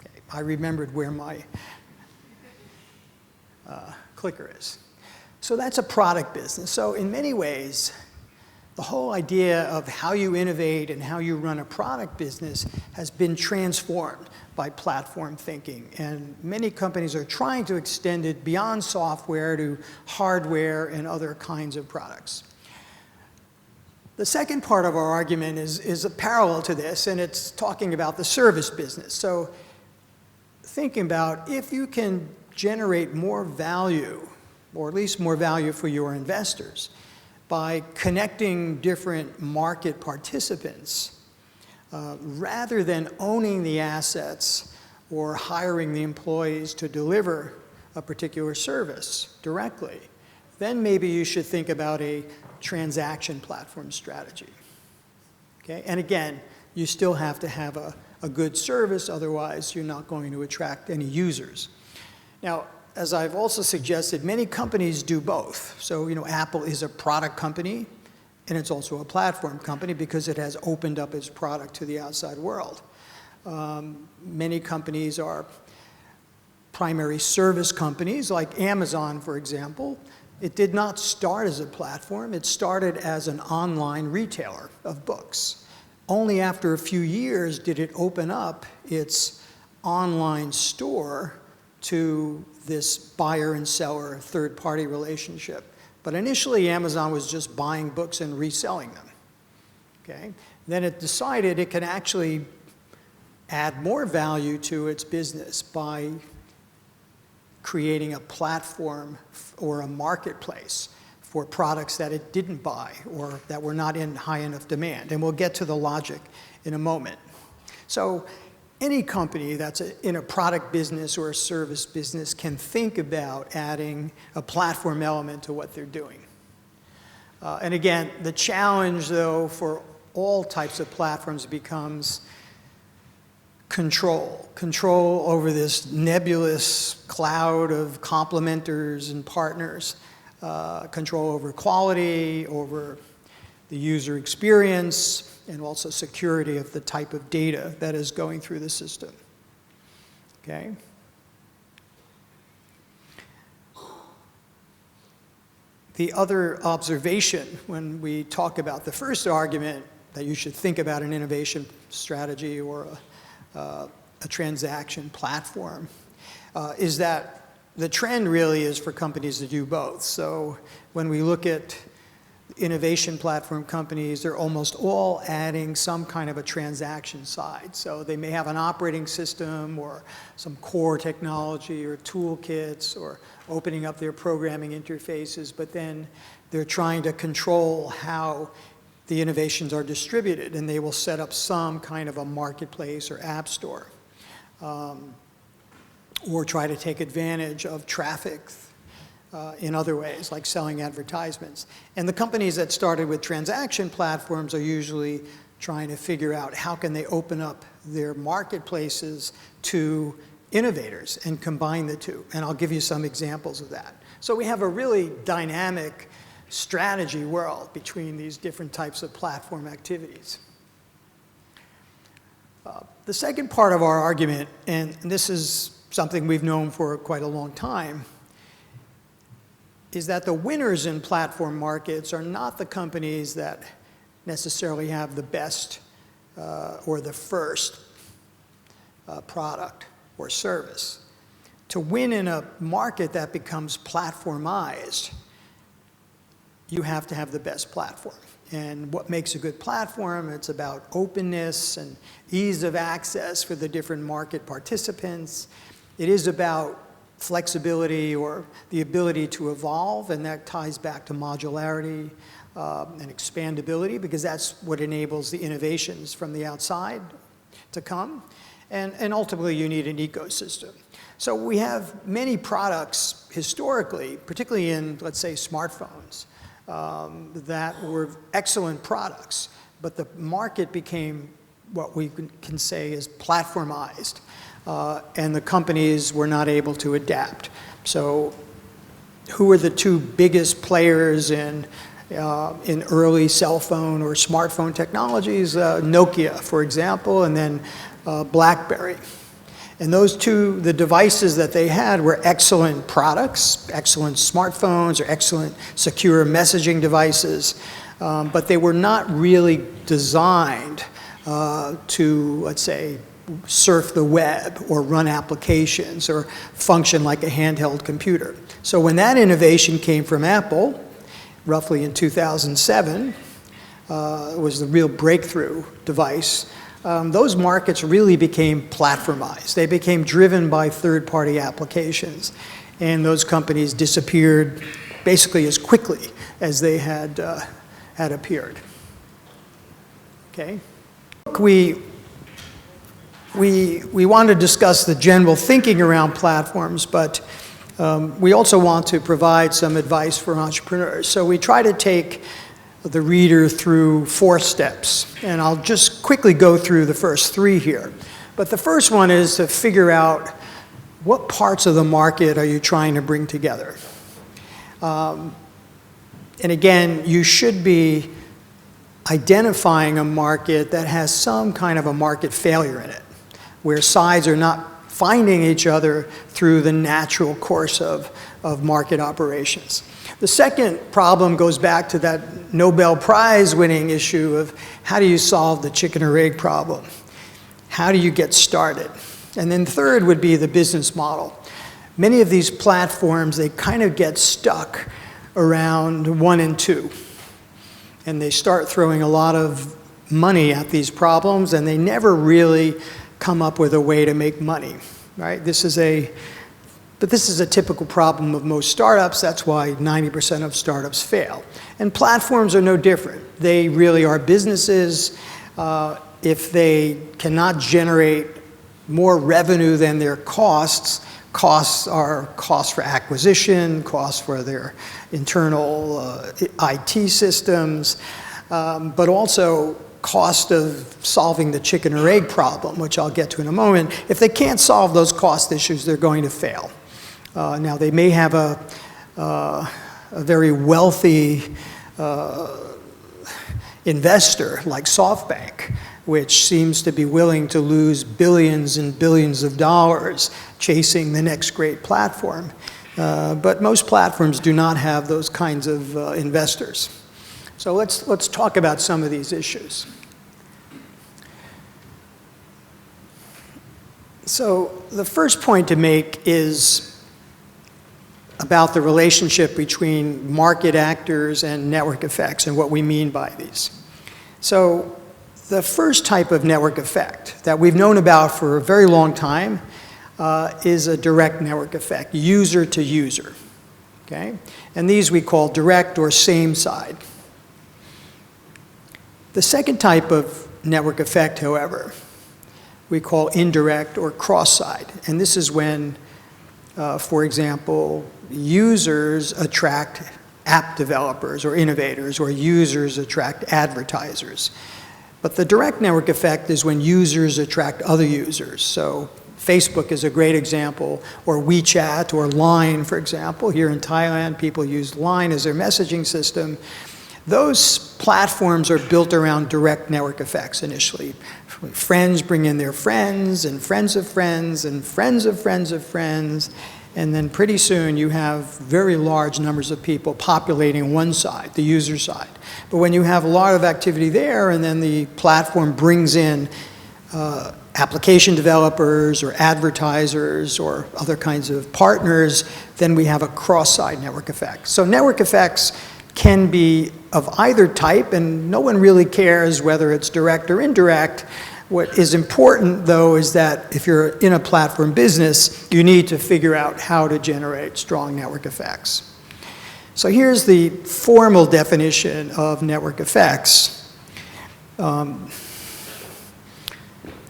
Okay, I remembered where my clicker is. So that's a product business. So in many ways, the whole idea of how you innovate and how you run a product business has been transformed by platform thinking. And many companies are trying to extend it beyond software to hardware and other kinds of products. The second part of our argument is a parallel to this, and it's talking about the service business. So thinking about if you can generate more value, or at least more value for your investors, by connecting different market participants, rather than owning the assets or hiring the employees to deliver a particular service directly, then maybe you should think about a transaction platform strategy. Okay? And again, you still have to have a good service, otherwise you're not going to attract any users. Now, as I've also suggested, many companies do both. So, Apple is a product company And it's also a platform company because it has opened up its product to the outside world. Many companies are primary service companies, like Amazon, for example. It did not start as a platform. It started as an online retailer of books. Only after a few years did it open up its online store to this buyer and seller third-party relationship. But initially, Amazon was just buying books and reselling them. Okay? Then it decided it can actually add more value to its business by creating a platform or a marketplace for products that it didn't buy or that were not in high enough demand. And we'll get to the logic in a moment. So any company that's in a product business or a service business can think about adding a platform element to what they're doing. And again, the challenge, though, for all types of platforms becomes control over this nebulous cloud of complementers and partners, control over quality, over the user experience, and also security of the type of data that is going through the system. Okay? The other observation when we talk about the first argument that you should think about an innovation strategy or a transaction platform is that the trend really is for companies to do both. So when we look at innovation platform companies, they're almost all adding some kind of a transaction side. So they may have an operating system or some core technology or toolkits or opening up their programming interfaces, but then they're trying to control how the innovations are distributed, and they will set up some kind of a marketplace or app store, or try to take advantage of traffic in other ways, like selling advertisements. And the companies that started with transaction platforms are usually trying to figure out how can they open up their marketplaces to innovators and combine the two. And I'll give you some examples of that. So we have a really dynamic strategy world between these different types of platform activities. The second part of our argument, and this is something we've known for quite a long time, is that the winners in platform markets are not the companies that necessarily have the best or the first product or service. To win in a market that becomes platformized, you have to have the best platform. And what makes a good platform? It's about openness and ease of access for the different market participants. It is about flexibility or the ability to evolve, and that ties back to modularity and expandability, because that's what enables the innovations from the outside to come. And ultimately, you need an ecosystem. So we have many products historically, particularly in, let's say, smartphones, that were excellent products, but the market became what we can say is platformized. And the companies were not able to adapt. So who are the two biggest players in early cell phone or smartphone technologies? Nokia, for example, and then BlackBerry. And those two, the devices that they had were excellent products, excellent smartphones or excellent secure messaging devices, but they were not really designed to, let's say, surf the web or run applications or function like a handheld computer. So when that innovation came from Apple, roughly in 2007, was the real breakthrough device, those markets really became platformized. They became driven by third-party applications, and those companies disappeared basically as quickly as they had appeared. Okay? We want to discuss the general thinking around platforms, but we also want to provide some advice for entrepreneurs. So we try to take the reader through 4 steps, and I'll just quickly go through the first 3 here. But the first one is to figure out what parts of the market are you trying to bring together. And again, you should be identifying a market that has some kind of a market failure in it, where sides are not finding each other through the natural course of market operations. The second problem goes back to that Nobel Prize winning issue of how do you solve the chicken or egg problem? How do you get started? And then third would be the business model. Many of these platforms, they kind of get stuck around 1 and 2. And they start throwing a lot of money at these problems, and they never really come up with a way to make money, right? But this is a typical problem of most startups. That's why 90% of startups fail. And platforms are no different. They really are businesses. If they cannot generate more revenue than their costs are costs for acquisition, costs for their internal IT systems, but also cost of solving the chicken or egg problem, which I'll get to in a moment. If they can't solve those cost issues, they're going to fail. Now, they may have a very wealthy investor like SoftBank, which seems to be willing to lose billions and billions of dollars chasing the next great platform. But most platforms do not have those kinds of investors. So let's talk about some of these issues. So the first point to make is about the relationship between market actors and network effects and what we mean by these. So the first type of network effect that we've known about for a very long time is a direct network effect, user to user, okay? And these we call direct or same side. The second type of network effect, however, we call indirect or cross-side. And this is when, for example, users attract app developers or innovators, or users attract advertisers. But the direct network effect is when users attract other users. So Facebook is a great example, or WeChat, or Line, for example. Here in Thailand, people use Line as their messaging system. Those platforms are built around direct network effects initially. Friends bring in their friends, and friends of friends, and friends of friends of friends, and then pretty soon you have very large numbers of people populating one side, the user side. But when you have a lot of activity there, and then the platform brings in application developers or advertisers or other kinds of partners, then we have a cross-side network effect. So network effects can be of either type, and no one really cares whether it's direct or indirect. What is important, though, is that if you're in a platform business, you need to figure out how to generate strong network effects. So here's the formal definition of network effects.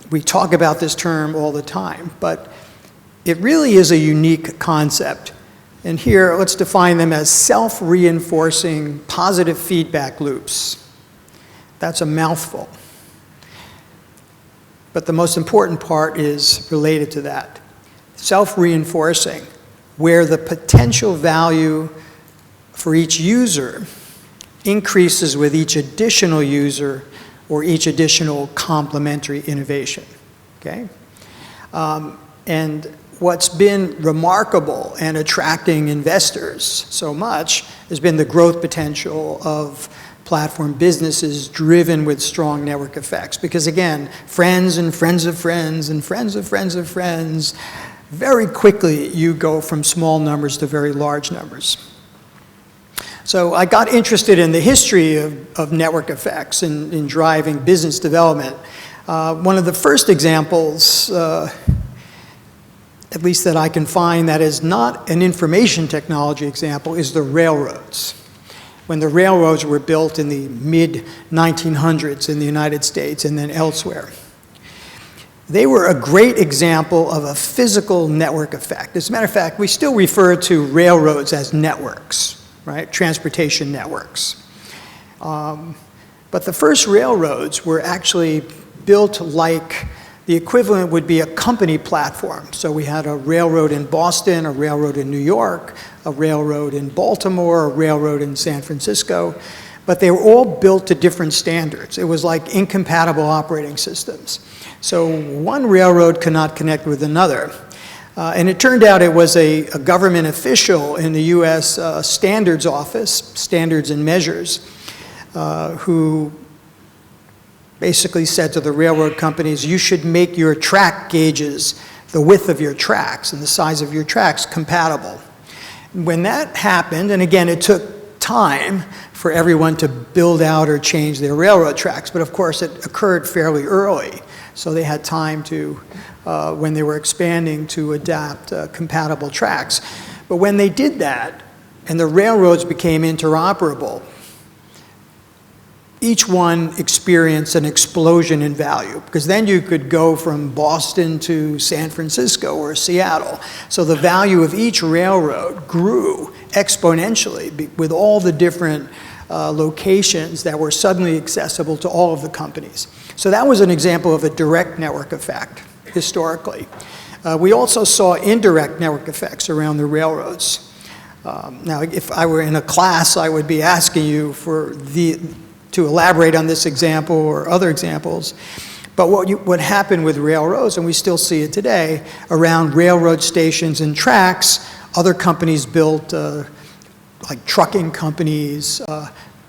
We talk about this term all the time, but it really is a unique concept. And here, let's define them as self-reinforcing positive feedback loops. That's a mouthful. But the most important part is related to that. Self-reinforcing, where the potential value for each user increases with each additional user or each additional complementary innovation, okay? And what's been remarkable and attracting investors so much has been the growth potential of platform businesses driven with strong network effects. Because again, friends and friends of friends and friends of friends of friends, very quickly you go from small numbers to very large numbers. So I got interested in the history of network effects in driving business development. One of the first examples, at least that I can find, that is not an information technology example, is the railroads. When the railroads were built in the mid-1900s in the United States and then elsewhere. They were a great example of a physical network effect. As a matter of fact, we still refer to railroads as networks, right? Transportation networks. But the first railroads were actually built like the equivalent would be a company platform. So we had a railroad in Boston, a railroad in New York, a railroad in Baltimore, a railroad in San Francisco. but they were all built to different standards. It was like incompatible operating systems. So one railroad could not connect with another. And it turned out it was a government official in the U.S. Standards Office, Standards and Measures, who basically said to the railroad companies, you should make your track gauges, the width of your tracks and the size of your tracks, compatible. When that happened, and again, it took time for everyone to build out or change their railroad tracks, but of course it occurred fairly early. So they had time to, when they were expanding, to adapt compatible tracks. But when they did that, and the railroads became interoperable, each one experienced an explosion in value, because then you could go from Boston to San Francisco or Seattle. So the value of each railroad grew exponentially with all the different locations that were suddenly accessible to all of the companies. So that was an example of a direct network effect, historically. We also saw indirect network effects around the railroads. Now, if I were in a class, I would be asking you to elaborate on this example or other examples. But what happened with railroads, and we still see it today, around railroad stations and tracks, other companies built, like trucking companies,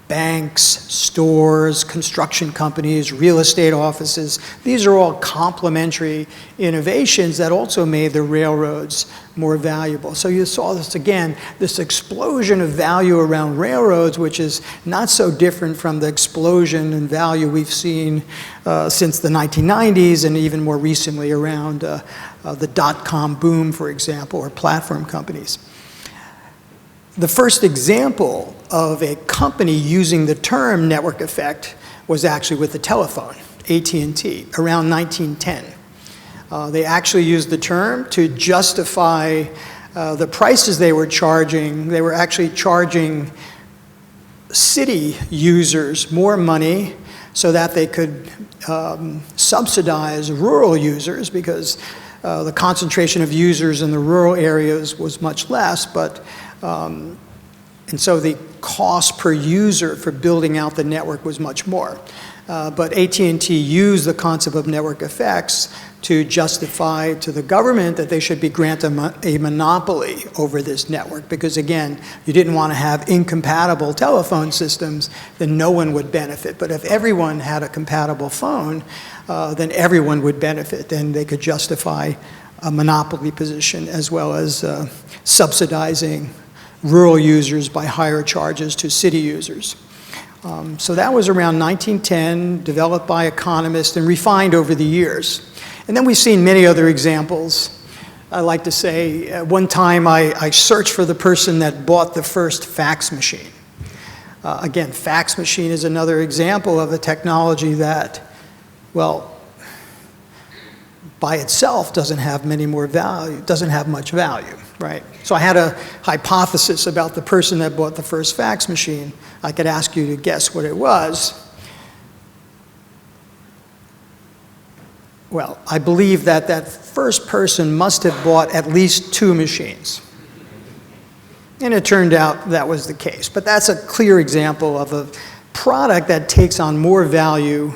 banks, stores, construction companies, real estate offices. These are all complementary innovations that also made the railroads more valuable. So you saw this again, this explosion of value around railroads, which is not so different from the explosion in value we've seen since the 1990s and even more recently around the dot-com boom, for example, or platform companies. The first example of a company using the term network effect was actually with the telephone, AT&T, around 1910. They actually used the term to justify the prices they were charging. They were actually charging city users more money so that they could subsidize rural users, because the concentration of users in the rural areas was much less, but and so the cost per user for building out the network was much more. But AT&T used the concept of network effects to justify to the government that they should be granted a monopoly over this network, because again, you didn't want to have incompatible telephone systems, then no one would benefit. But if everyone had a compatible phone, then everyone would benefit, and they could justify a monopoly position as well as subsidizing rural users by higher charges to city users. So that was around 1910, developed by economists and refined over the years. And then we've seen many other examples. I like to say, one time I searched for the person that bought the first fax machine. Again, fax machine is another example of a technology that, well, by itself doesn't have much value, right? So I had a hypothesis about the person that bought the first fax machine. I could ask you to guess what it was. Well, I believe that that first person must have bought at least 2 machines. And it turned out that was the case. But that's a clear example of a product that takes on more value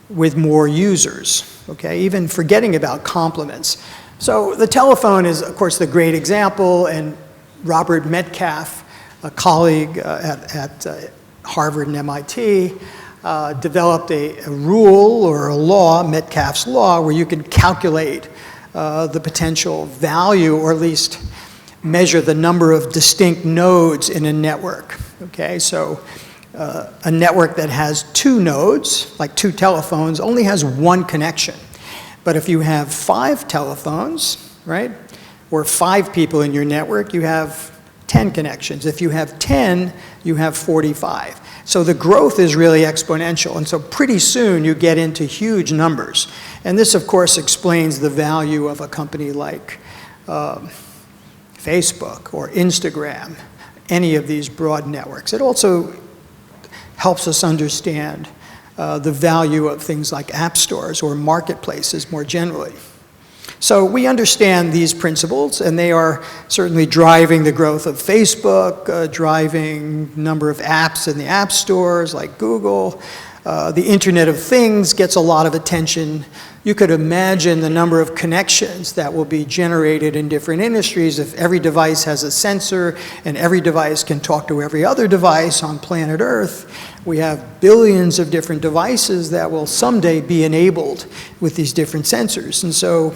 with more users, okay? Even forgetting about complements. So the telephone is, of course, the great example, and Robert Metcalfe, a colleague at Harvard and MIT, developed a rule or a law, Metcalfe's law, where you can calculate the potential value, or at least measure the number of distinct nodes in a network, okay? So a network that has 2 nodes, like 2 telephones, only has 1 connection. But if you have 5 telephones, right, or 5 people in your network, you have 10 connections. If you have 10, you have 45. So the growth is really exponential, and so pretty soon you get into huge numbers. And this, of course, explains the value of a company like Facebook or Instagram, any of these broad networks. It also helps us understand the value of things like app stores or marketplaces more generally. So we understand these principles, and they are certainly driving the growth of Facebook, driving number of apps in the app stores like Google. The Internet of Things gets a lot of attention. You could imagine the number of connections that will be generated in different industries if every device has a sensor and every device can talk to every other device on planet Earth. We have billions of different devices that will someday be enabled with these different sensors. And so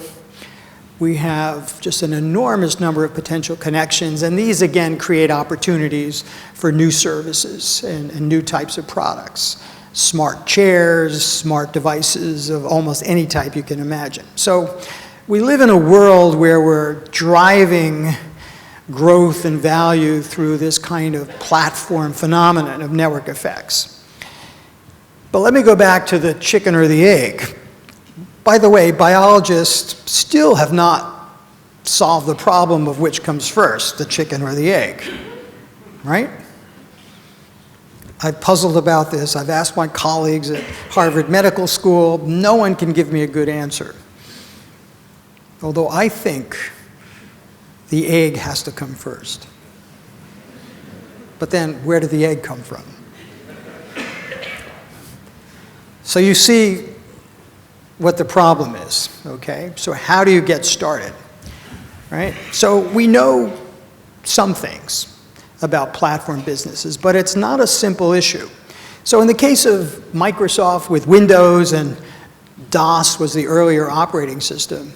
we have just an enormous number of potential connections, and these again create opportunities for new services and new types of products. Smart chairs, smart devices of almost any type you can imagine. So we live in a world where we're driving growth and value through this kind of platform phenomenon of network effects. But let me go back to the chicken or the egg. By the way, biologists still have not solved the problem of which comes first, the chicken or the egg, right? I've puzzled about this. I've asked my colleagues at Harvard Medical School. No one can give me a good answer. Although I think the egg has to come first. But then, where did the egg come from? So you see what the problem is, okay? So how do you get started, right? So we know some things about platform businesses, but it's not a simple issue. So in the case of Microsoft with Windows, and DOS was the earlier operating system,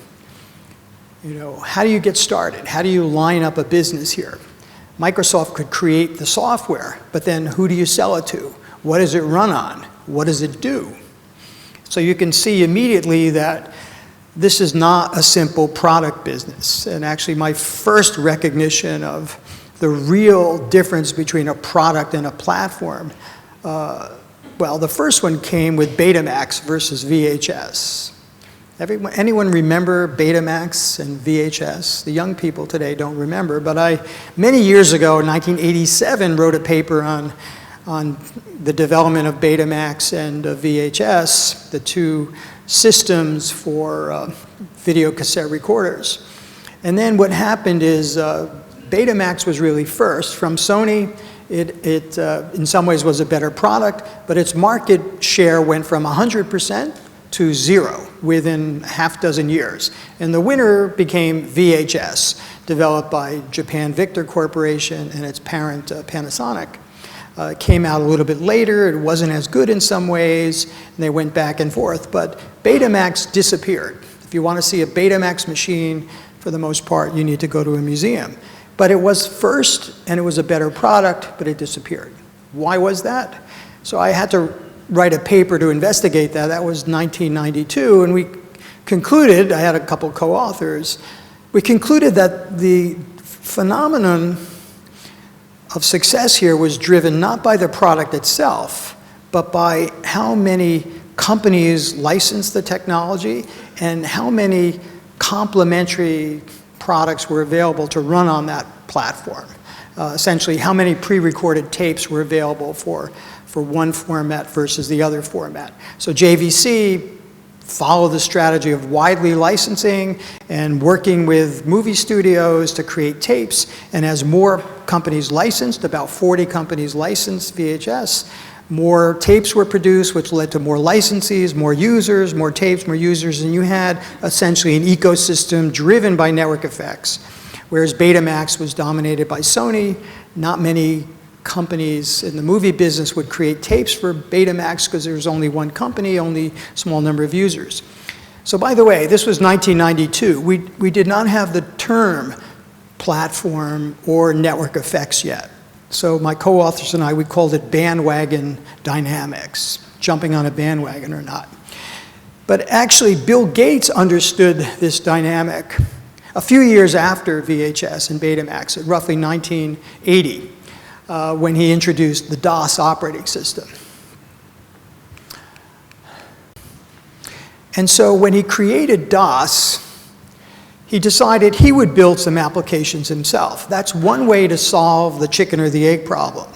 you know, how do you get started? How do you line up a business here? Microsoft could create the software, but then who do you sell it to? What does it run on? What does it do? So you can see immediately that this is not a simple product business. And actually my first recognition of the real difference between a product and a platform, well, the first one came with Betamax versus VHS. Anyone remember Betamax and VHS? The young people today don't remember, but I, many years ago, in 1987, wrote a paper on the development of Betamax and VHS, the two systems for video cassette recorders. And then what happened is Betamax was really first. From Sony, it in some ways was a better product, but its market share went from 100% to 0 within half dozen years. And the winner became VHS, developed by Japan Victor Corporation and its parent Panasonic. It came out a little bit later. It wasn't as good in some ways, and they went back and forth. But Betamax disappeared. If you want to see a Betamax machine, for the most part, you need to go to a museum. But it was first, and it was a better product, but it disappeared. Why was that? So I had to write a paper to investigate that. That was 1992, and we concluded, I had a couple co-authors, we concluded that the phenomenon of success here was driven not by the product itself, but by how many companies licensed the technology and how many complementary products were available to run on that platform. Essentially, how many pre-recorded tapes were available for one format versus the other format. So JVC followed the strategy of widely licensing and working with movie studios to create tapes. And as more companies licensed, about 40 companies licensed VHS, more tapes were produced, which led to more licensees, more users, more tapes, more users, and you had essentially an ecosystem driven by network effects. Whereas Betamax was dominated by Sony, not many companies in the movie business would create tapes for Betamax because there was only one company, only a small number of users. So by the way, this was 1992. We did not have the term platform or network effects yet. So my co-authors and I, we called it bandwagon dynamics, jumping on a bandwagon or not. But actually, Bill Gates understood this dynamic a few years after VHS and Betamax, at roughly 1980. When he introduced the DOS operating system. And so when he created DOS, he decided he would build some applications himself. That's one way to solve the chicken or the egg problem.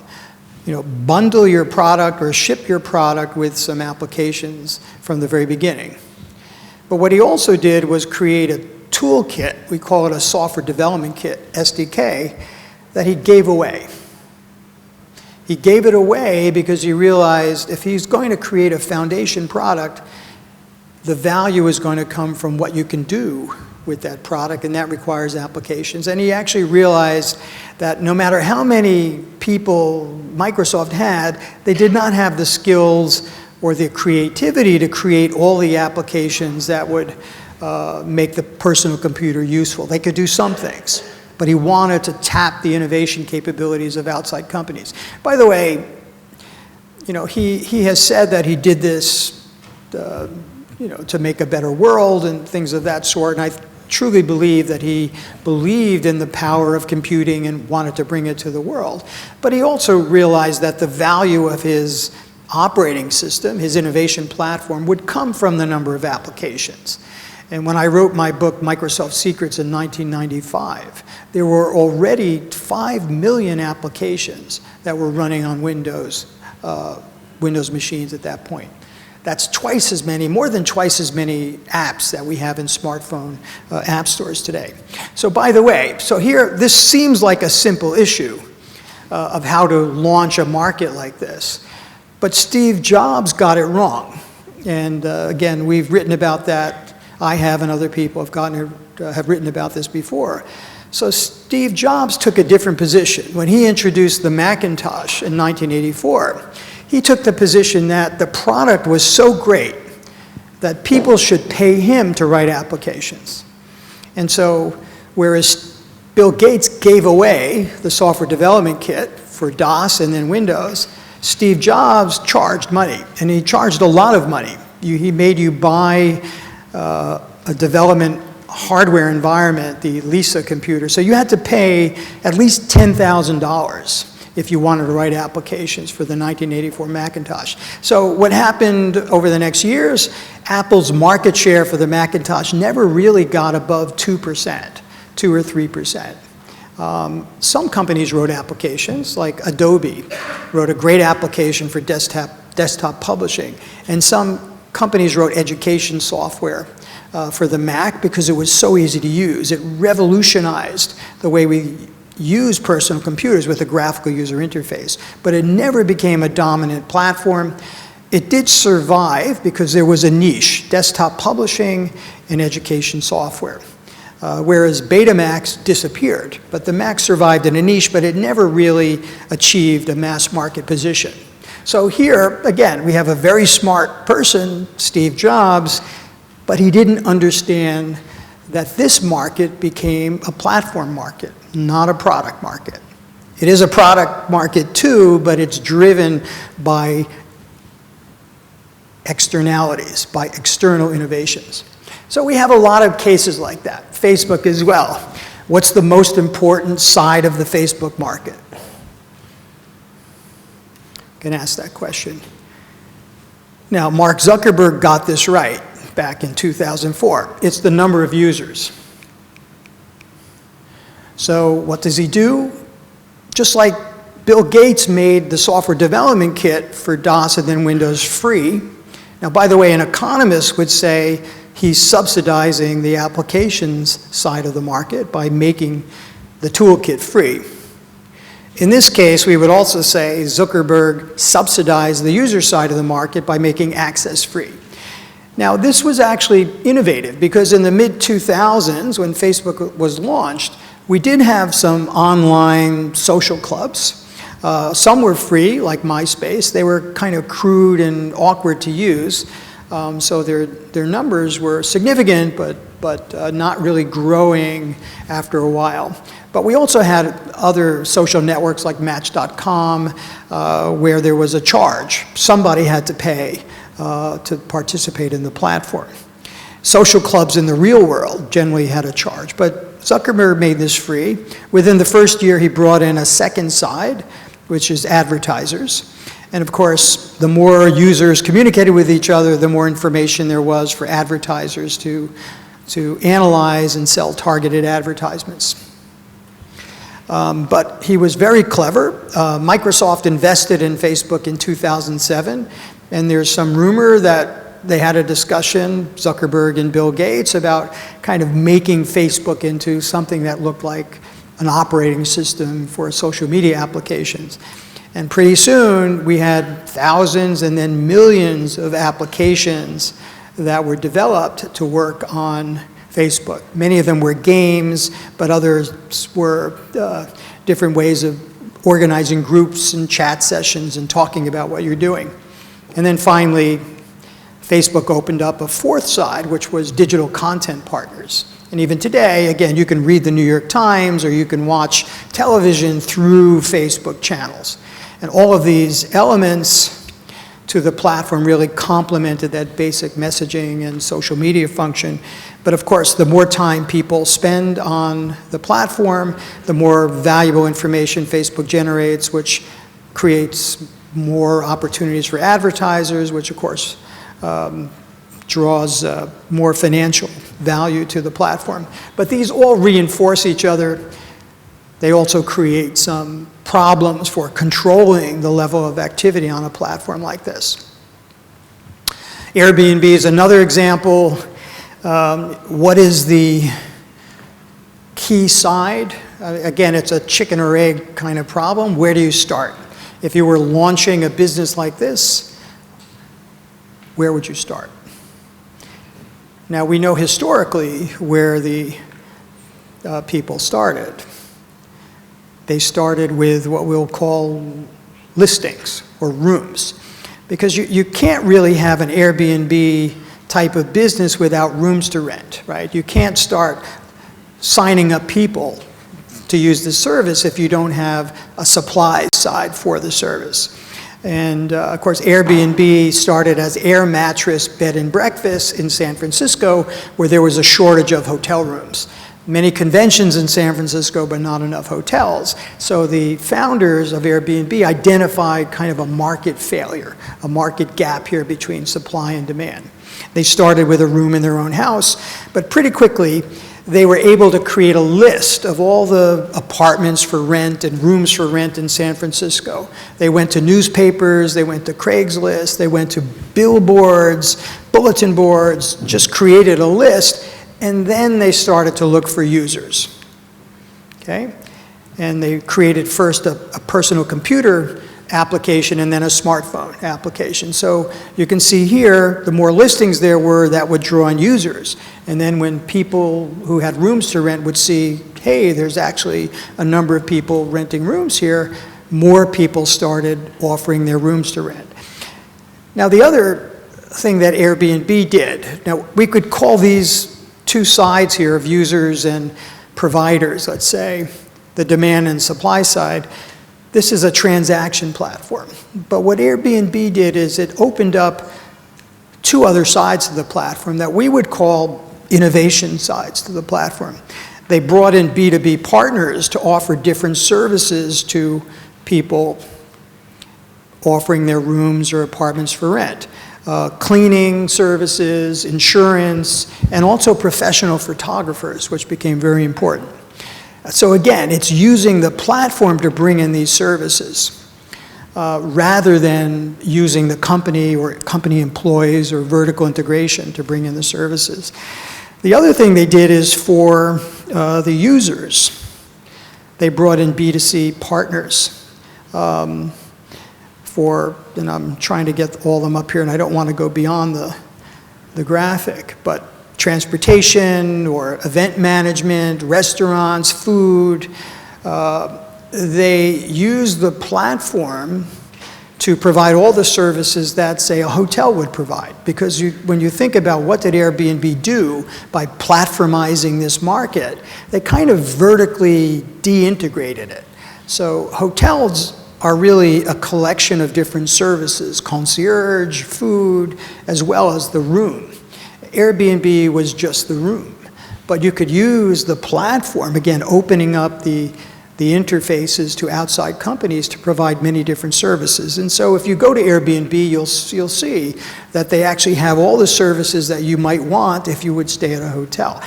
You know, bundle your product or ship your product with some applications from the very beginning. But what he also did was create a toolkit, we call it a software development kit, SDK, that he gave away. He gave it away because he realized if he's going to create a foundation product, the value is going to come from what you can do with that product, and that requires applications. And he actually realized that no matter how many people Microsoft had, they did not have the skills or the creativity to create all the applications that would make the personal computer useful. They could do some things, but he wanted to tap the innovation capabilities of outside companies. By the way, you know, he has said that he did this you know, to make a better world and things of that sort, and I truly believe that he believed in the power of computing and wanted to bring it to the world. But he also realized that the value of his operating system, his innovation platform, would come from the number of applications. And when I wrote my book, Microsoft Secrets, in 1995, there were already 5 million applications that were running on Windows machines at that point. That's twice as many, more than twice as many apps that we have in smartphone app stores today. So by the way, so here, this seems like a simple issue of how to launch a market like this. But Steve Jobs got it wrong. And again, we've written about that. I have, and other people have written about this before. So Steve Jobs took a different position. When he introduced the Macintosh in 1984, he took the position that the product was so great that people should pay him to write applications. And so, whereas Bill Gates gave away the software development kit for DOS and then Windows, Steve Jobs charged money, and he charged a lot of money. He made you buy a development hardware environment, the Lisa computer. So you had to pay at least $10,000 if you wanted to write applications for the 1984 Macintosh. So what happened over the next years, Apple's market share for the Macintosh never really got above 2%, 2 or 3%. Some companies wrote applications, like Adobe wrote a great application for desktop publishing, and some companies wrote education software for the Mac because it was so easy to use. It revolutionized the way we use personal computers with a graphical user interface, but it never became a dominant platform. It did survive because there was a niche, desktop publishing and education software, whereas Betamax disappeared. But the Mac survived in a niche, but it never really achieved a mass market position. So here, again, we have a very smart person, Steve Jobs, but he didn't understand that this market became a platform market, not a product market. It is a product market too, but it's driven by externalities, by external innovations. So we have a lot of cases like that. Facebook as well. What's the most important side of the Facebook market? Can ask that question. Now, Mark Zuckerberg got this right back in 2004. It's the number of users. So what does he do? Just like Bill Gates made the software development kit for DOS and then Windows free. Now, by the way, an economist would say he's subsidizing the applications side of the market by making the toolkit free. In this case, we would also say Zuckerberg subsidized the user side of the market by making access free. Now, this was actually innovative because in the mid-2000s, when Facebook was launched, we did have some online social clubs. Some were free, like MySpace. They were kind of crude and awkward to use, so their numbers were significant, but not really growing after a while. But we also had other social networks like Match.com, where there was a charge. Somebody had to pay to participate in the platform. Social clubs in the real world generally had a charge, but Zuckerberg made this free. Within the first year, he brought in a second side, which is advertisers. And of course, the more users communicated with each other, the more information there was for advertisers to analyze and sell targeted advertisements. But he was very clever. Microsoft invested in Facebook in 2007, and there's some rumor that they had a discussion, Zuckerberg and Bill Gates, about kind of making Facebook into something that looked like an operating system for social media applications. And pretty soon, we had thousands and then millions of applications that were developed to work on Facebook. Many of them were games, but others were different ways of organizing groups and chat sessions and talking about what you're doing. And then finally, Facebook opened up a fourth side, which was digital content partners. And even today, again, you can read the New York Times or you can watch television through Facebook channels. And all of these elements to the platform really complemented that basic messaging and social media function. But of course, the more time people spend on the platform, the more valuable information Facebook generates, which creates more opportunities for advertisers, which of course draws more financial value to the platform. But these all reinforce each other. They also create some problems for controlling the level of activity on a platform like this. Airbnb is another example. What is the key side? Again, it's a chicken or egg kind of problem. Where do you start? If you were launching a business like this, where would you start? Now, we know historically where the people started. They started with what we'll call listings or rooms, because you can't really have an Airbnb type of business without rooms to rent, right? You can't start signing up people to use the service if you don't have a supply side for the service. And of course, Airbnb started as air mattress bed and breakfast in San Francisco, where there was a shortage of hotel rooms. Many conventions in San Francisco, but not enough hotels. So the founders of Airbnb identified kind of a market failure, a market gap here between supply and demand. They started with a room in their own house, but pretty quickly, they were able to create a list of all the apartments for rent and rooms for rent in San Francisco. They went to newspapers, they went to Craigslist, they went to billboards, bulletin boards, just created a list, and then they started to look for users, okay? And they created first a personal computer application and then a smartphone application. So you can see here, the more listings there were, that would draw in users. And then when people who had rooms to rent would see, hey, there's actually a number of people renting rooms here, more people started offering their rooms to rent. Now, the other thing that Airbnb did, now we could call these two sides here of users and providers, let's say, the demand and supply side. This is a transaction platform. But what Airbnb did is it opened up two other sides of the platform that we would call innovation sides to the platform. They brought in B2B partners to offer different services to people offering their rooms or apartments for rent. Cleaning services, insurance, and also professional photographers, which became very important. So again, it's using the platform to bring in these services rather than using the company or company employees or vertical integration to bring in the services. The other thing they did is for the users, they brought in B2C partners and I'm trying to get all of them up here and I don't want to go beyond the graphic, but transportation or event management, restaurants, food, they use the platform to provide all the services that, say, a hotel would provide. Because when you think about what did Airbnb do by platformizing this market, they kind of vertically de-integrated it. So hotels are really a collection of different services, concierge, food, as well as the room. Airbnb was just the room, but you could use the platform, again, opening up the interfaces to outside companies to provide many different services. And so if you go to Airbnb, you'll see that they actually have all the services that you might want if you would stay at a hotel.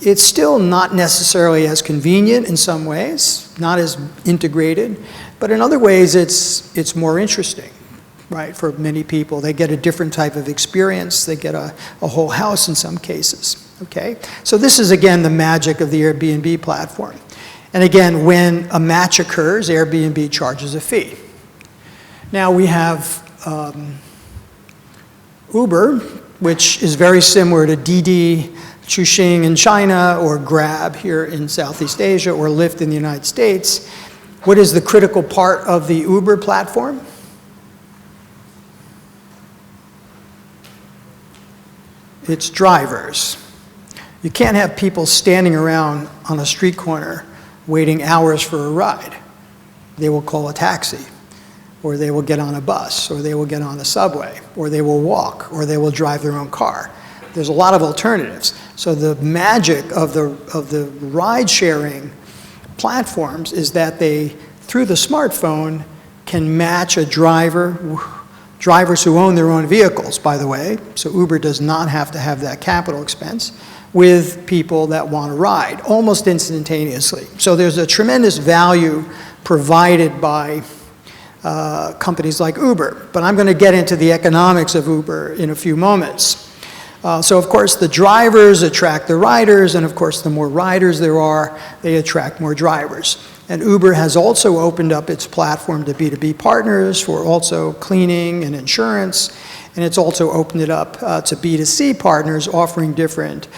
It's still not necessarily as convenient in some ways, not as integrated, but in other ways it's more interesting. right, for many people. They get a different type of experience. They get a whole house in some cases, okay? So this is, again, the magic of the Airbnb platform. And again, when a match occurs, Airbnb charges a fee. Now we have Uber, which is very similar to Didi, Chuxing in China, or Grab here in Southeast Asia, or Lyft in the United States. What is the critical part of the Uber platform? It's drivers. You can't have people standing around on a street corner waiting hours for a ride. They will call a taxi, or they will get on a bus, or they will get on a subway, or they will walk, or they will drive their own car. There's a lot of alternatives. So the magic of the ride-sharing platforms is that they, through the smartphone, can match a drivers who own their own vehicles, by the way, so Uber does not have to have that capital expense, with people that want to ride, almost instantaneously. So there's a tremendous value provided by companies like Uber. But I'm going to get into the economics of Uber in a few moments. So of course the drivers attract the riders, and of course the more riders there are, they attract more drivers. And Uber has also opened up its platform to B2B partners for also cleaning and insurance, and it's also opened it up to B2C partners offering different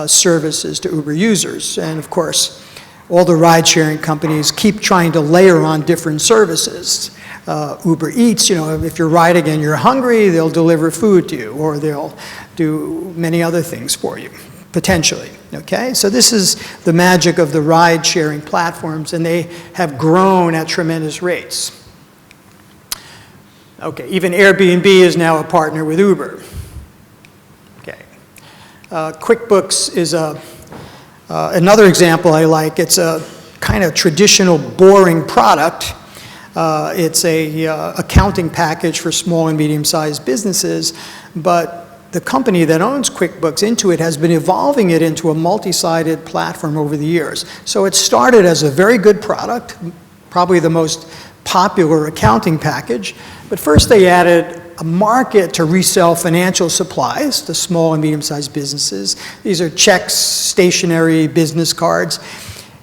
services to Uber users. And of course, all the ride-sharing companies keep trying to layer on different services. Uber Eats, you know, if you're riding and you're hungry, they'll deliver food to you, or they'll do many other things for you, potentially, okay? So this is the magic of the ride-sharing platforms, and they have grown at tremendous rates. Okay, even Airbnb is now a partner with Uber. Okay. Quickbooks is another example I like. It's a kind of traditional, boring product. It's a accounting package for small and medium-sized businesses, but the company that owns QuickBooks, Intuit, has been evolving it into a multi-sided platform over the years. So it started as a very good product, probably the most popular accounting package, but first they added a market to resell financial supplies to small and medium-sized businesses. These are checks, stationery, business cards.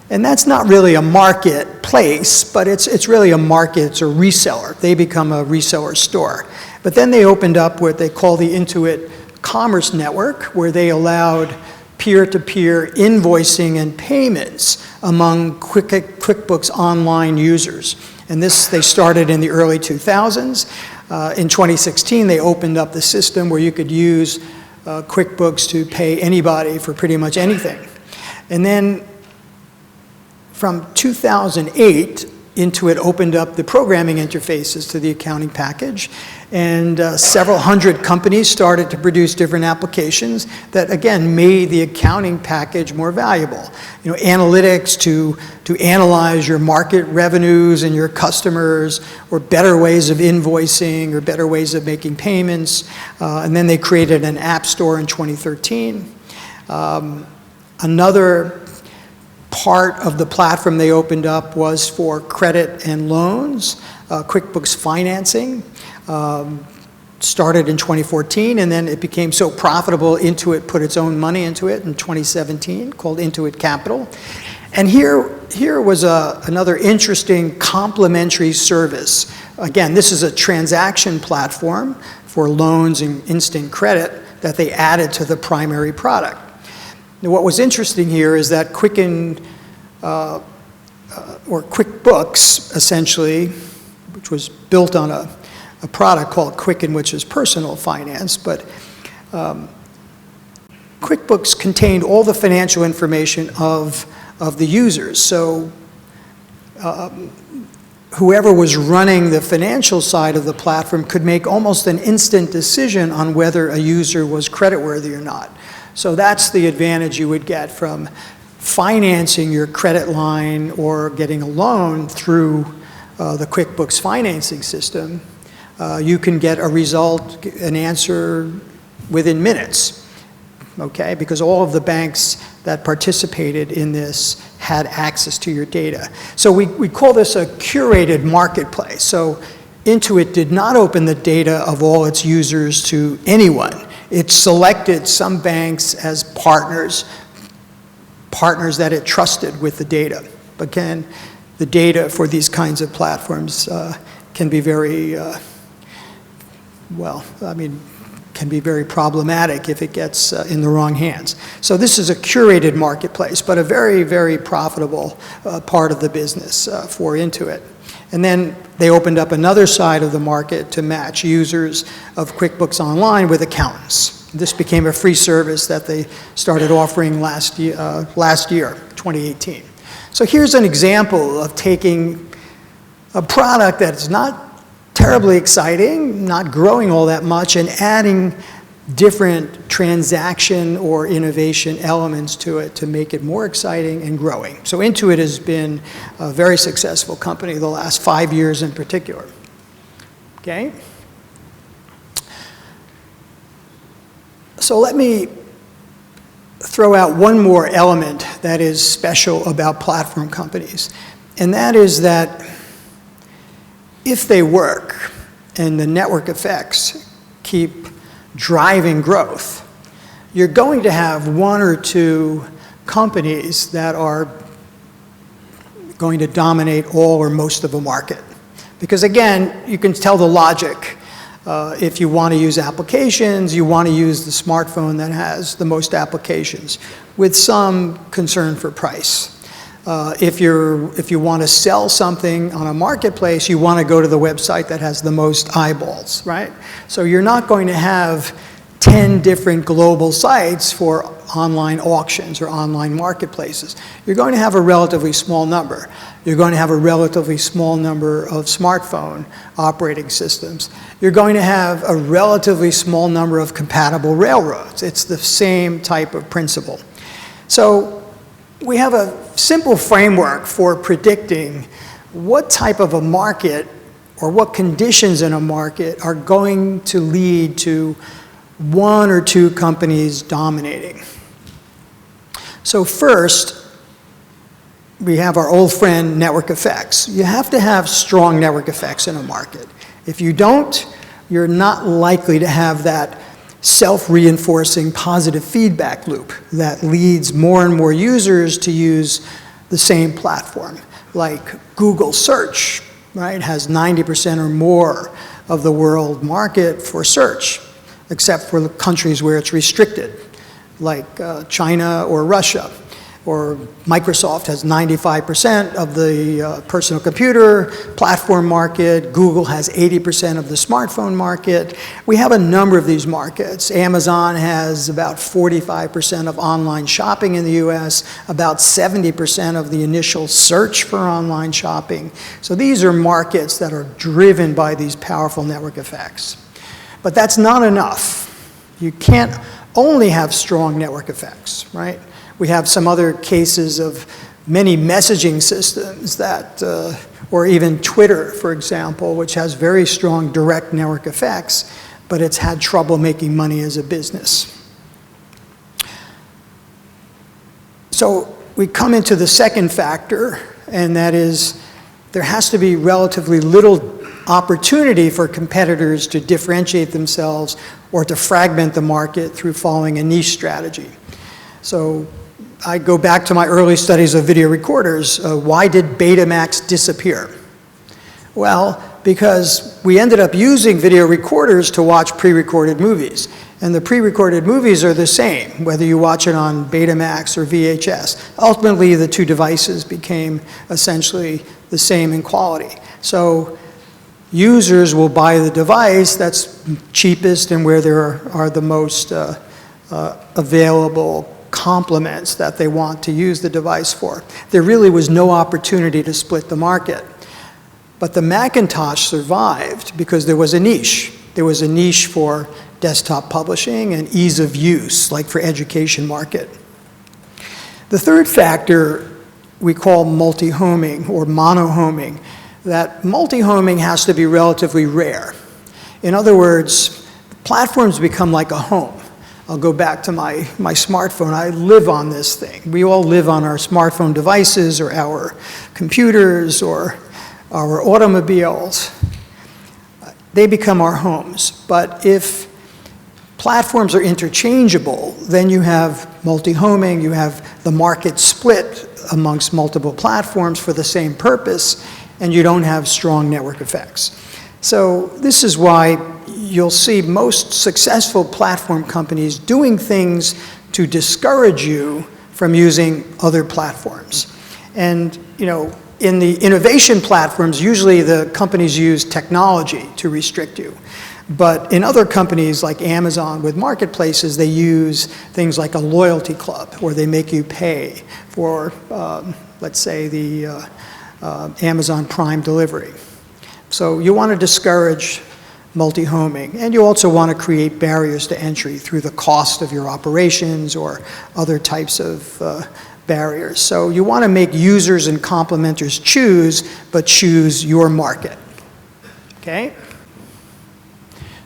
And that's not really a marketplace, but it's really a market, it's a reseller. They become a reseller store. But then they opened up what they call the Intuit Commerce Network, where they allowed peer-to-peer invoicing and payments among QuickBooks Online users. And this, they started in the early 2000s. In 2016, they opened up the system where you could use QuickBooks to pay anybody for pretty much anything. And then from 2008, Intuit opened up the programming interfaces to the accounting package, and several hundred companies started to produce different applications that, again, made the accounting package more valuable. You know, analytics to analyze your market revenues and your customers, or better ways of invoicing, or better ways of making payments. And then they created an app store in 2013. Another part of the platform they opened up was for credit and loans. QuickBooks Financing started in 2014, and then it became so profitable, Intuit put its own money into it in 2017, called Intuit Capital. And here was another interesting complementary service. Again, this is a transaction platform for loans and instant credit that they added to the primary product. Now, what was interesting here is that Quicken, or QuickBooks, essentially, which was built on a product called Quicken, which is personal finance, but QuickBooks contained all the financial information of the users. So whoever was running the financial side of the platform could make almost an instant decision on whether a user was creditworthy or not. So that's the advantage you would get from financing your credit line or getting a loan through the QuickBooks financing system. You can get a result, an answer within minutes, okay? Because all of the banks that participated in this had access to your data. So we call this a curated marketplace. So Intuit did not open the data of all its users to anyone. It selected some banks as partners that it trusted with the data. But again, the data for these kinds of platforms can be very, can be very problematic if it gets in the wrong hands. So this is a curated marketplace, but a very, very profitable part of the business for Intuit. And then they opened up another side of the market to match users of QuickBooks Online with accountants. This became a free service that they started offering last year, 2018. So here's an example of taking a product that's not terribly exciting, not growing all that much, and adding different transaction or innovation elements to it to make it more exciting and growing. So Intuit has been a very successful company the last 5 years in particular. Okay? So let me throw out one more element that is special about platform companies, and that is that if they work and the network effects keep driving growth, you're going to have one or two companies that are going to dominate all or most of a market. Because again, you can tell the logic. If you want to use applications, you want to use the smartphone that has the most applications, with some concern for price. If you want to sell something on a marketplace, you want to go to the website that has the most eyeballs, right? So you're not going to have 10 different global sites for online auctions or online marketplaces. You're going to have a relatively small number. You're going to have a relatively small number of smartphone operating systems. You're going to have a relatively small number of compatible railroads. It's the same type of principle. So we have a simple framework for predicting what type of a market or what conditions in a market are going to lead to one or two companies dominating. So first, we have our old friend network effects. You have to have strong network effects in a market. If you don't, you're not likely to have that self-reinforcing positive feedback loop that leads more and more users to use the same platform. Like Google search, right, has 90% or more of the world market for search, except for the countries where it's restricted, like China or Russia. Or Microsoft has 95% of the personal computer platform market. Google has 80% of the smartphone market. We have a number of these markets. Amazon has about 45% of online shopping in the US, about 70% of the initial search for online shopping. So these are markets that are driven by these powerful network effects. But that's not enough. You can't only have strong network effects, right? We have some other cases of many messaging systems that, or even Twitter, for example, which has very strong direct network effects, but it's had trouble making money as a business. So we come into the second factor, and that is there has to be relatively little opportunity for competitors to differentiate themselves or to fragment the market through following a niche strategy. So I go back to my early studies of video recorders. Why did Betamax disappear? Well, because we ended up using video recorders to watch pre-recorded movies. And the pre-recorded movies are the same, whether you watch it on Betamax or VHS. Ultimately, the two devices became essentially the same in quality. So users will buy the device that's cheapest and where there are the most available complements that they want to use the device for. There really was no opportunity to split the market. But the Macintosh survived because there was a niche. There was a niche for desktop publishing and ease of use, like for education market. The third factor we call multi-homing or mono-homing. That multi-homing has to be relatively rare. In other words, platforms become like a home. I'll go back to my smartphone. I live on this thing. We all live on our smartphone devices or our computers or our automobiles. they become our homes. But if platforms are interchangeable, then you have multi-homing, you have the market split amongst multiple platforms for the same purpose, and you don't have strong network effects. So this is why you'll see most successful platform companies doing things to discourage you from using other platforms. And, in the innovation platforms, usually the companies use technology to restrict you. But in other companies like Amazon with marketplaces, they use things like a loyalty club where they make you pay for, let's say, the Amazon Prime delivery. So you want to discourage multi-homing, and you also want to create barriers to entry through the cost of your operations or other types of barriers. So you want to make users and complementers choose, but choose your market. Okay?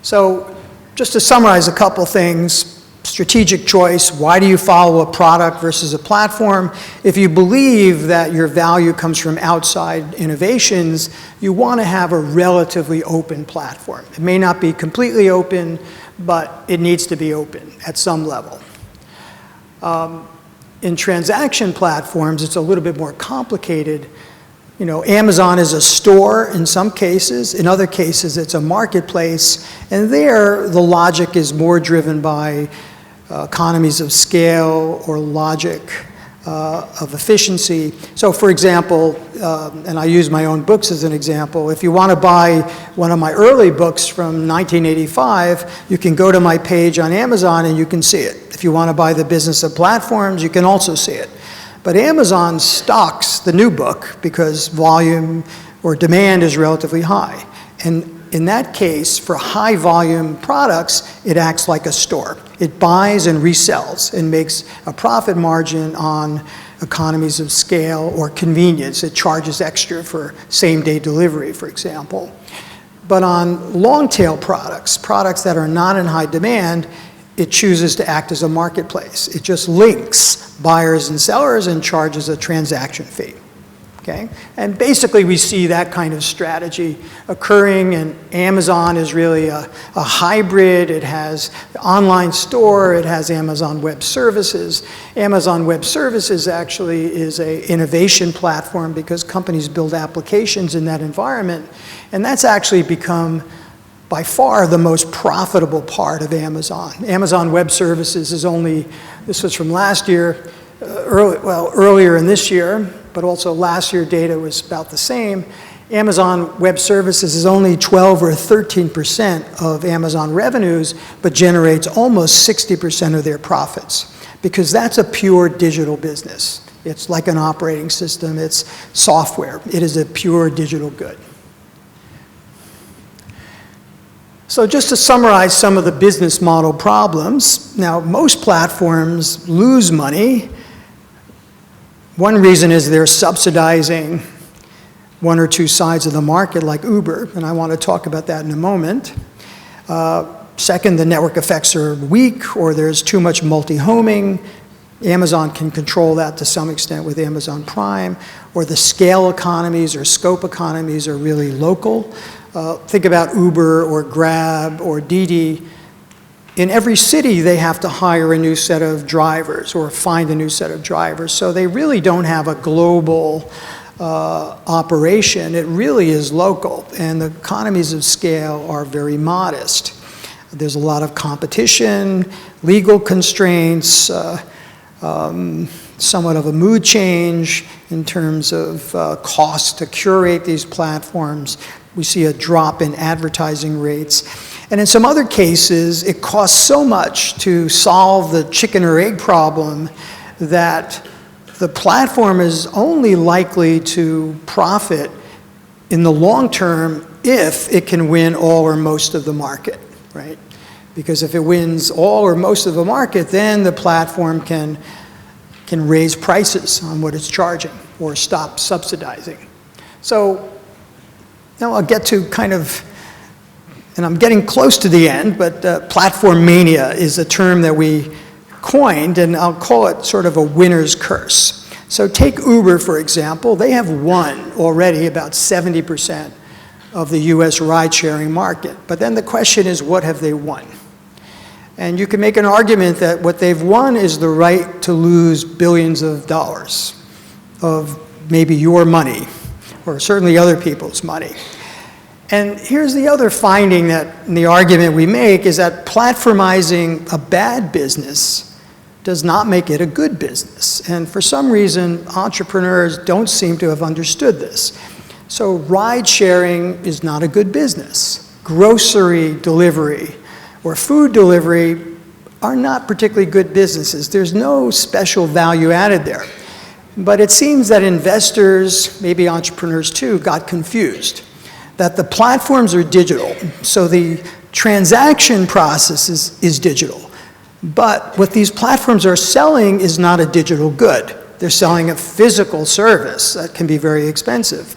So just to summarize a couple things, strategic choice, why do you follow a product versus a platform? If you believe that your value comes from outside innovations, you want to have a relatively open platform. It may not be completely open, but it needs to be open at some level. In transaction platforms, it's a little bit more complicated. Amazon is a store in some cases. In other cases, it's a marketplace. And there, the logic is more driven by economies of scale or logic of efficiency. So for example, and I use my own books as an example, if you want to buy one of my early books from 1985, you can go to my page on Amazon and you can see it. If you want to buy The Business of Platforms, you can also see it. But Amazon stocks the new book because volume or demand is relatively high. And in that case, for high volume products, it acts like a store. It buys and resells and makes a profit margin on economies of scale or convenience. It charges extra for same-day delivery, for example. But on long-tail products, products that are not in high demand, it chooses to act as a marketplace. It just links buyers and sellers and charges a transaction fee. Okay? And basically we see that kind of strategy occurring, and Amazon is really a hybrid. It has the online store, it has Amazon Web Services. Amazon Web Services actually is an innovation platform because companies build applications in that environment, and that's actually become by far the most profitable part of Amazon. Amazon Web Services is only, this was from last year, earlier in this year, but also last year data was about the same. Amazon Web Services is only 12 or 13% of Amazon revenues, but generates almost 60% of their profits, because that's a pure digital business. It's like an operating system, it's software. It is a pure digital good. So just to summarize some of the business model problems, now most platforms lose money. One reason is they're subsidizing one or two sides of the market like Uber, and I want to talk about that in a moment. Second, the network effects are weak, or there's too much multi-homing. Amazon can control that to some extent with Amazon Prime, or the scale economies or scope economies are really local. Think about Uber or Grab or Didi. In every city, they have to hire a new set of drivers or find a new set of drivers. So they really don't have a global operation. It really is local, and the economies of scale are very modest. There's a lot of competition, legal constraints, somewhat of a mood change in terms of cost to curate these platforms. We see a drop in advertising rates. And in some other cases, it costs so much to solve the chicken or egg problem that the platform is only likely to profit in the long term if it can win all or most of the market, right? Because if it wins all or most of the market, then the platform can raise prices on what it's charging or stop subsidizing. So now I'll get to kind of, and I'm getting close to the end, but platform mania is a term that we coined, and I'll call it sort of a winner's curse. So take Uber, for example. They have won already about 70% of the US ride-sharing market. But then the question is, what have they won? And you can make an argument that what they've won is the right to lose billions of dollars of maybe your money, or certainly other people's money. And here's the other finding that in the argument we make is that platformizing a bad business does not make it a good business. And for some reason, entrepreneurs don't seem to have understood this. So ride sharing is not a good business. Grocery delivery or food delivery are not particularly good businesses. There's no special value added there. But it seems that investors, maybe entrepreneurs too, got confused. That the platforms are digital, so the transaction process is digital. But what these platforms are selling is not a digital good. They're selling a physical service that can be very expensive.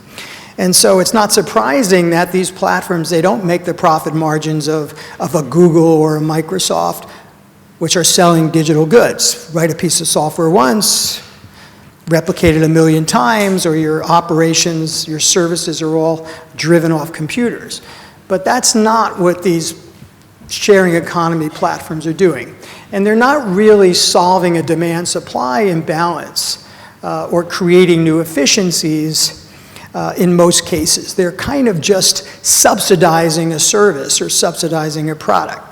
And so it's not surprising that these platforms, they don't make the profit margins of a Google or a Microsoft, which are selling digital goods. Write a piece of software once, replicate it 1 million times, or your operations, your services are all driven off computers. But that's not what these sharing economy platforms are doing. And they're not really solving a demand-supply imbalance or creating new efficiencies in most cases. They're kind of just subsidizing a service or subsidizing a product.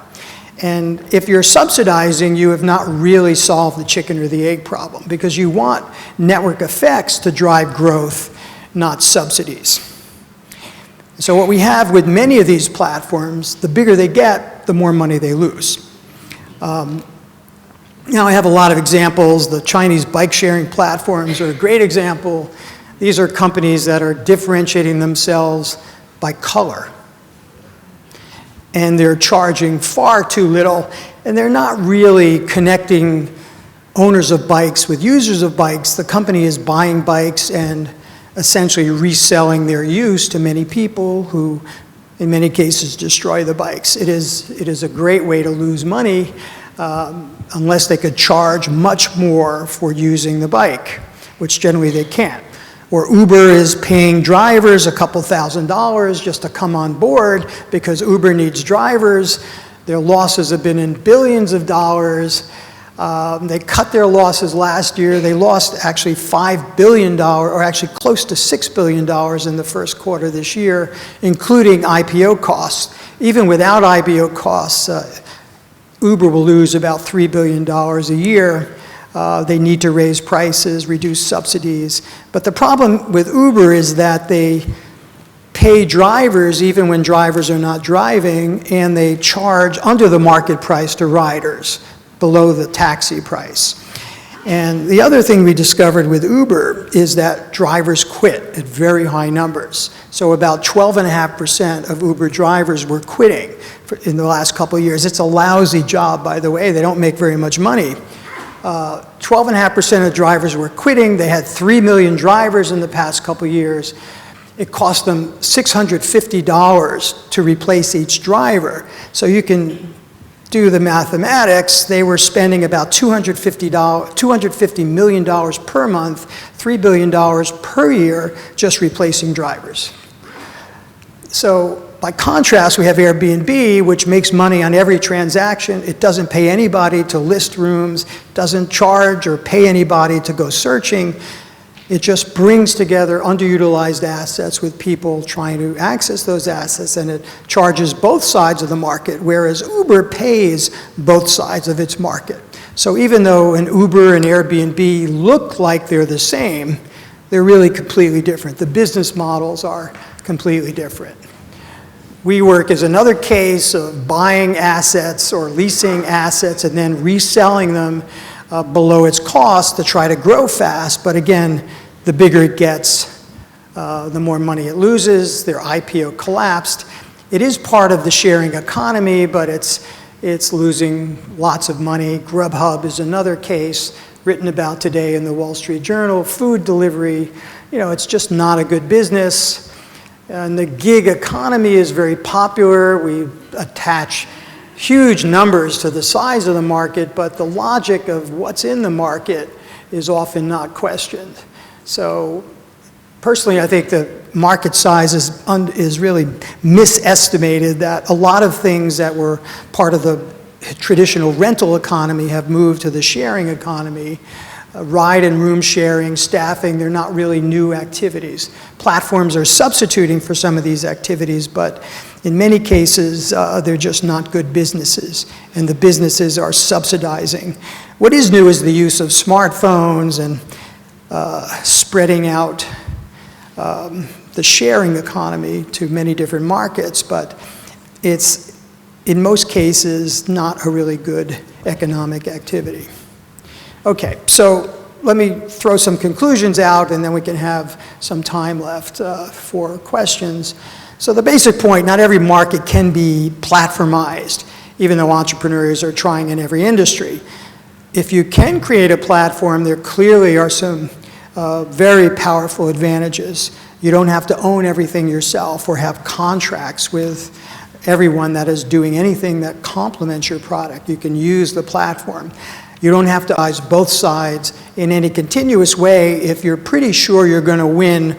And if you're subsidizing, you have not really solved the chicken or the egg problem, because you want network effects to drive growth, not subsidies. So what we have with many of these platforms, the bigger they get, the more money they lose. Now I have a lot of examples. The Chinese bike sharing platforms are a great example. These are companies that are differentiating themselves by color. And they're charging far too little, and they're not really connecting owners of bikes with users of bikes. The company is buying bikes and essentially reselling their use to many people who, in many cases, destroy the bikes. It is a great way to lose money unless they could charge much more for using the bike, which generally they can't. Or Uber is paying drivers a couple $1,000s just to come on board because Uber needs drivers. Their losses have been in billions of dollars. They cut their losses last year. They lost actually $5 billion, or actually close to $6 billion in the first quarter this year, including IPO costs. Even without IPO costs, Uber will lose about $3 billion a year. They need to raise prices, reduce subsidies. But the problem with Uber is that they pay drivers even when drivers are not driving, and they charge under the market price to riders, below the taxi price. And the other thing we discovered with Uber is that drivers quit at very high numbers. So about 12.5% of Uber drivers were quitting in the last couple of years. It's a lousy job, by the way. They don't make very much money. 12.5% of drivers were quitting. They had 3 million drivers in the past couple of years. It cost them $650 to replace each driver. So you can do the mathematics. They were spending about $250 million per month, $3 billion per year, just replacing drivers. So by contrast, we have Airbnb, which makes money on every transaction. It doesn't pay anybody to list rooms, doesn't charge or pay anybody to go searching. It just brings together underutilized assets with people trying to access those assets, and it charges both sides of the market, whereas Uber pays both sides of its market. So even though an Uber and Airbnb look like they're the same, they're really completely different. The business models are completely different. WeWork is another case of buying assets or leasing assets and then reselling them below its cost to try to grow fast. But again, the bigger it gets, the more money it loses. Their IPO collapsed. It is part of the sharing economy, but it's losing lots of money. Grubhub is another case written about today in the Wall Street Journal. Food delivery, it's just not a good business. And the gig economy is very popular. We attach huge numbers to the size of the market, but the logic of what's in the market is often not questioned. So Personally, I think the market size is really misestimated, that a lot of things that were part of the traditional rental economy have moved to the sharing economy. Ride and room sharing, staffing, they're not really new activities. Platforms are substituting for some of these activities, but in many cases, they're just not good businesses, and the businesses are subsidizing. What is new is the use of smartphones and spreading out the sharing economy to many different markets, but it's, in most cases, not a really good economic activity. Okay, so let me throw some conclusions out, and then we can have some time left for questions. So the basic point, not every market can be platformized, even though entrepreneurs are trying in every industry. If you can create a platform, there clearly are some very powerful advantages. You don't have to own everything yourself or have contracts with everyone that is doing anything that complements your product. You can use the platform. You don't have to eyes both sides in any continuous way if you're pretty sure you're going to win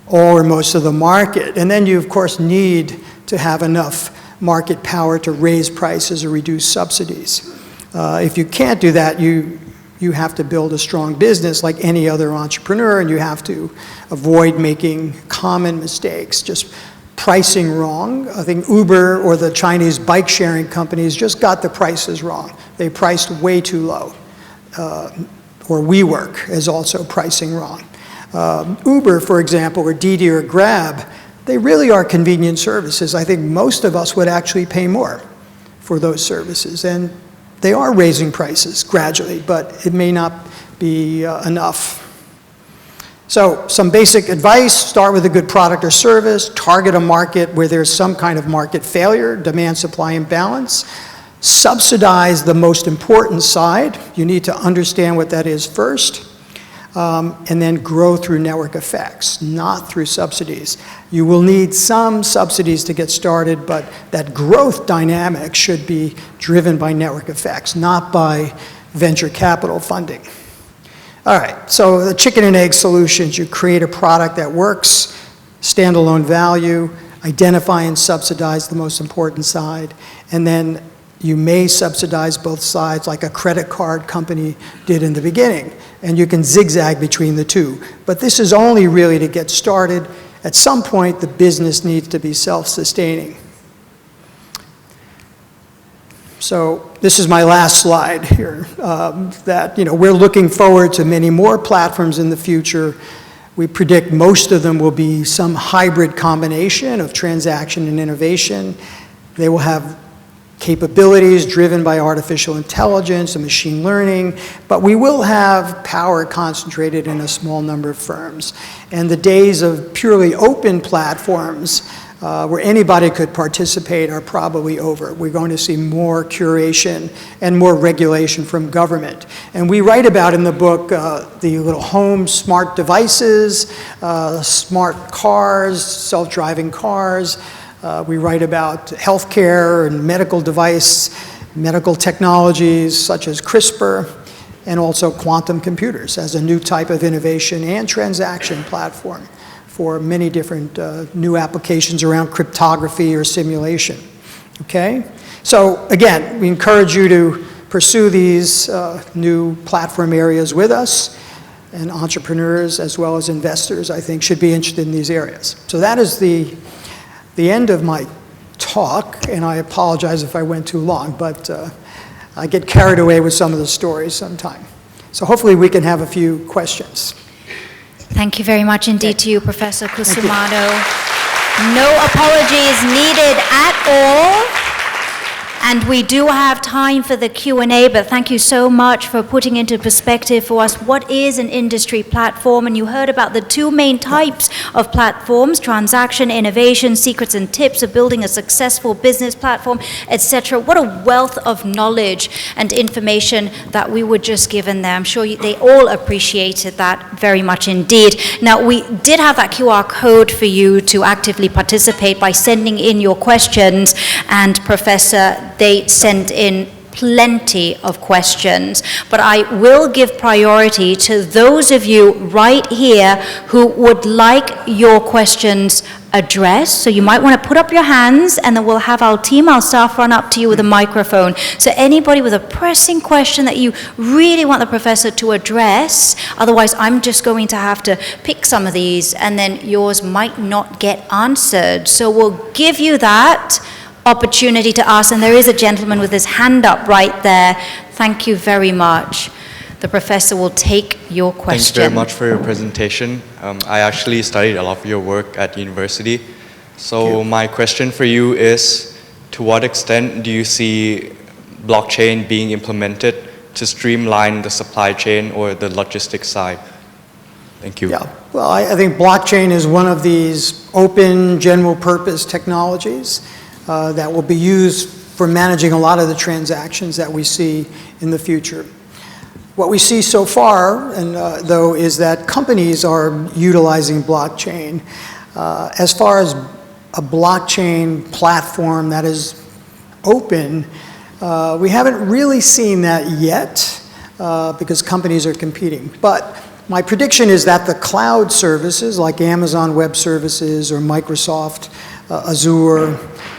all or most of the market. And then you, of course, need to have enough market power to raise prices or reduce subsidies. If you can't do that, you have to build a strong business like any other entrepreneur, and you have to avoid making common mistakes, just pricing wrong. I think Uber or the Chinese bike sharing companies just got the prices wrong. They priced way too low. Or WeWork is also pricing wrong. Uber, for example, or Didi or Grab, they really are convenient services. I think most of us would actually pay more for those services. And they are raising prices gradually, but it may not be enough. So some basic advice: start with a good product or service, target a market where there's some kind of market failure, demand, supply imbalance, subsidize the most important side. You need to understand what that is first, and then grow through network effects, not through subsidies. You will need some subsidies to get started, but that growth dynamic should be driven by network effects, not by venture capital funding. All right, so the chicken and egg solutions: you create a product that works, standalone value, identify and subsidize the most important side, and then you may subsidize both sides like a credit card company did in the beginning, and you can zigzag between the two. But this is only really to get started. At some point, the business needs to be self-sustaining. So this is my last slide here, that we're looking forward to many more platforms in the future. We predict most of them will be some hybrid combination of transaction and innovation. They will have capabilities driven by artificial intelligence and machine learning, but we will have power concentrated in a small number of firms. And the days of purely open platforms where anybody could participate are probably over. We're going to see more curation and more regulation from government. And we write about in the book the little home smart devices, smart cars, self-driving cars. We write about healthcare and medical technologies such as CRISPR, and also quantum computers as a new type of innovation and transaction platform for many different new applications around cryptography or simulation. Okay? So again, we encourage you to pursue these new platform areas with us, and entrepreneurs as well as investors, I think, should be interested in these areas. So that is the end of my talk, and I apologize if I went too long, but I get carried away with some of the stories sometime. So hopefully we can have a few questions. Thank you very much indeed to you, Professor Cusimano. No apologies needed at all. And we do have time for the Q&A, but thank you so much for putting into perspective for us what is an industry platform. And you heard about the two main types of platforms: transaction, innovation, secrets and tips of building a successful business platform, etc. What a wealth of knowledge and information that we were just given there. I'm sure they all appreciated that very much indeed. Now, we did have that QR code for you to actively participate by sending in your questions, and Professor, they sent in plenty of questions, but I will give priority to those of you right here who would like your questions addressed. So you might want to put up your hands and then we'll have our team, our staff run up to you with a microphone. So anybody with a pressing question that you really want the professor to address, otherwise I'm just going to have to pick some of these and then yours might not get answered. So we'll give you that opportunity to ask, and there is a gentleman with his hand up right there. Thank you very much. The professor will take your question. Thanks very much for your presentation. I actually studied a lot of your work at university. So my question for you is, to what extent do you see blockchain being implemented to streamline the supply chain or the logistics side? Thank you. Yeah, well, I think blockchain is one of these open, general purpose technologies that will be used for managing a lot of the transactions that we see in the future. What we see so far, though, is that companies are utilizing blockchain. As far as a blockchain platform that is open, we haven't really seen that yet because companies are competing. But my prediction is that the cloud services like Amazon Web Services or Microsoft, Azure,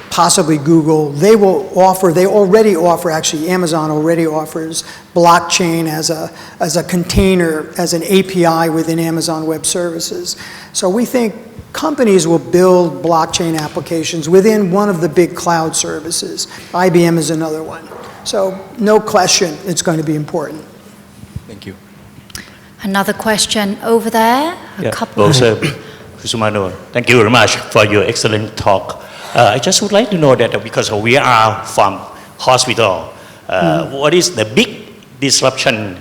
possibly Google, they already offer, actually Amazon already offers blockchain as a container, as an API within Amazon Web Services. So we think companies will build blockchain applications within one of the big cloud services. IBM is another one. So no question it's going to be important. Thank you. Another question over there. Professor Cusimano, thank you very much for your excellent talk. I just would like to know that because we are from hospital, what is the big disruption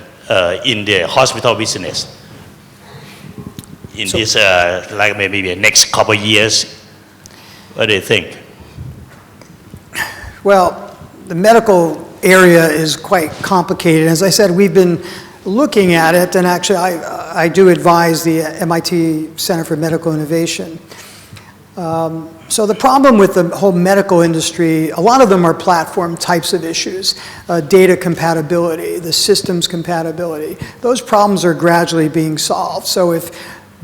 in the hospital business in this, like maybe the next couple of years? What do you think? Well, the medical area is quite complicated. As I said, we've been looking at it, and actually I do advise the MIT Center for Medical Innovation. So the problem with the whole medical industry, a lot of them are platform types of issues, data compatibility, the systems compatibility. Those problems are gradually being solved. So if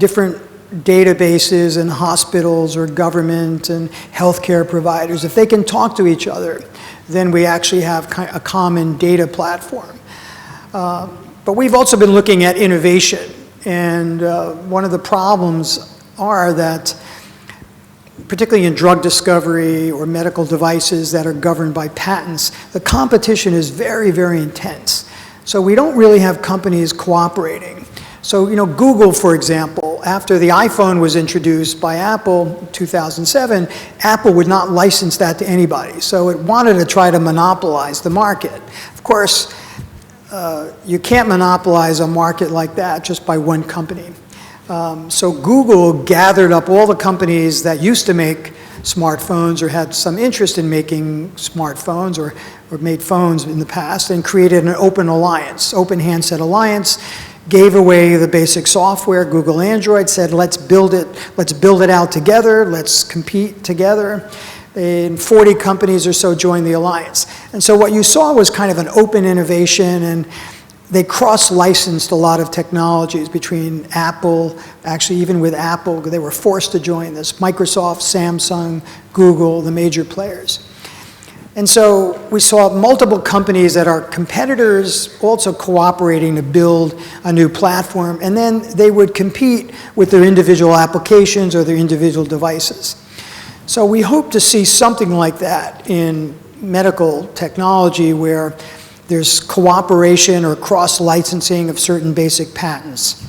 different databases and hospitals or government and healthcare providers, if they can talk to each other, then we actually have a common data platform. But we've also been looking at innovation, and one of the problems are that particularly in drug discovery or medical devices that are governed by patents, the competition is very, very intense. So we don't really have companies cooperating. So, Google, for example, after the iPhone was introduced by Apple in 2007, Apple would not license that to anybody. So it wanted to try to monopolize the market. Of course, you can't monopolize a market like that just by one company. So Google gathered up all the companies that used to make smartphones or had some interest in making smartphones or made phones in the past and created an open alliance, open handset alliance, gave away the basic software, Google Android, said let's build it out together, let's compete together. And 40 companies or so joined the alliance. And so what you saw was kind of an open innovation, and they cross-licensed a lot of technologies between Apple, actually even with Apple, they were forced to join this, Microsoft, Samsung, Google, the major players. And so we saw multiple companies that are competitors also cooperating to build a new platform, and then they would compete with their individual applications or their individual devices. So we hope to see something like that in medical technology where there's cooperation or cross-licensing of certain basic patents.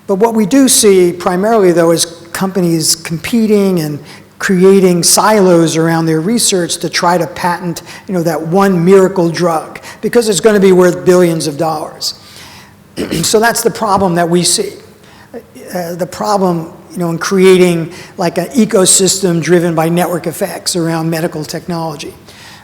But what we do see primarily, though, is companies competing and creating silos around their research to try to patent, that one miracle drug, because it's going to be worth billions of dollars. So that's the problem that we see. The problem, in creating like an ecosystem driven by network effects around medical technology.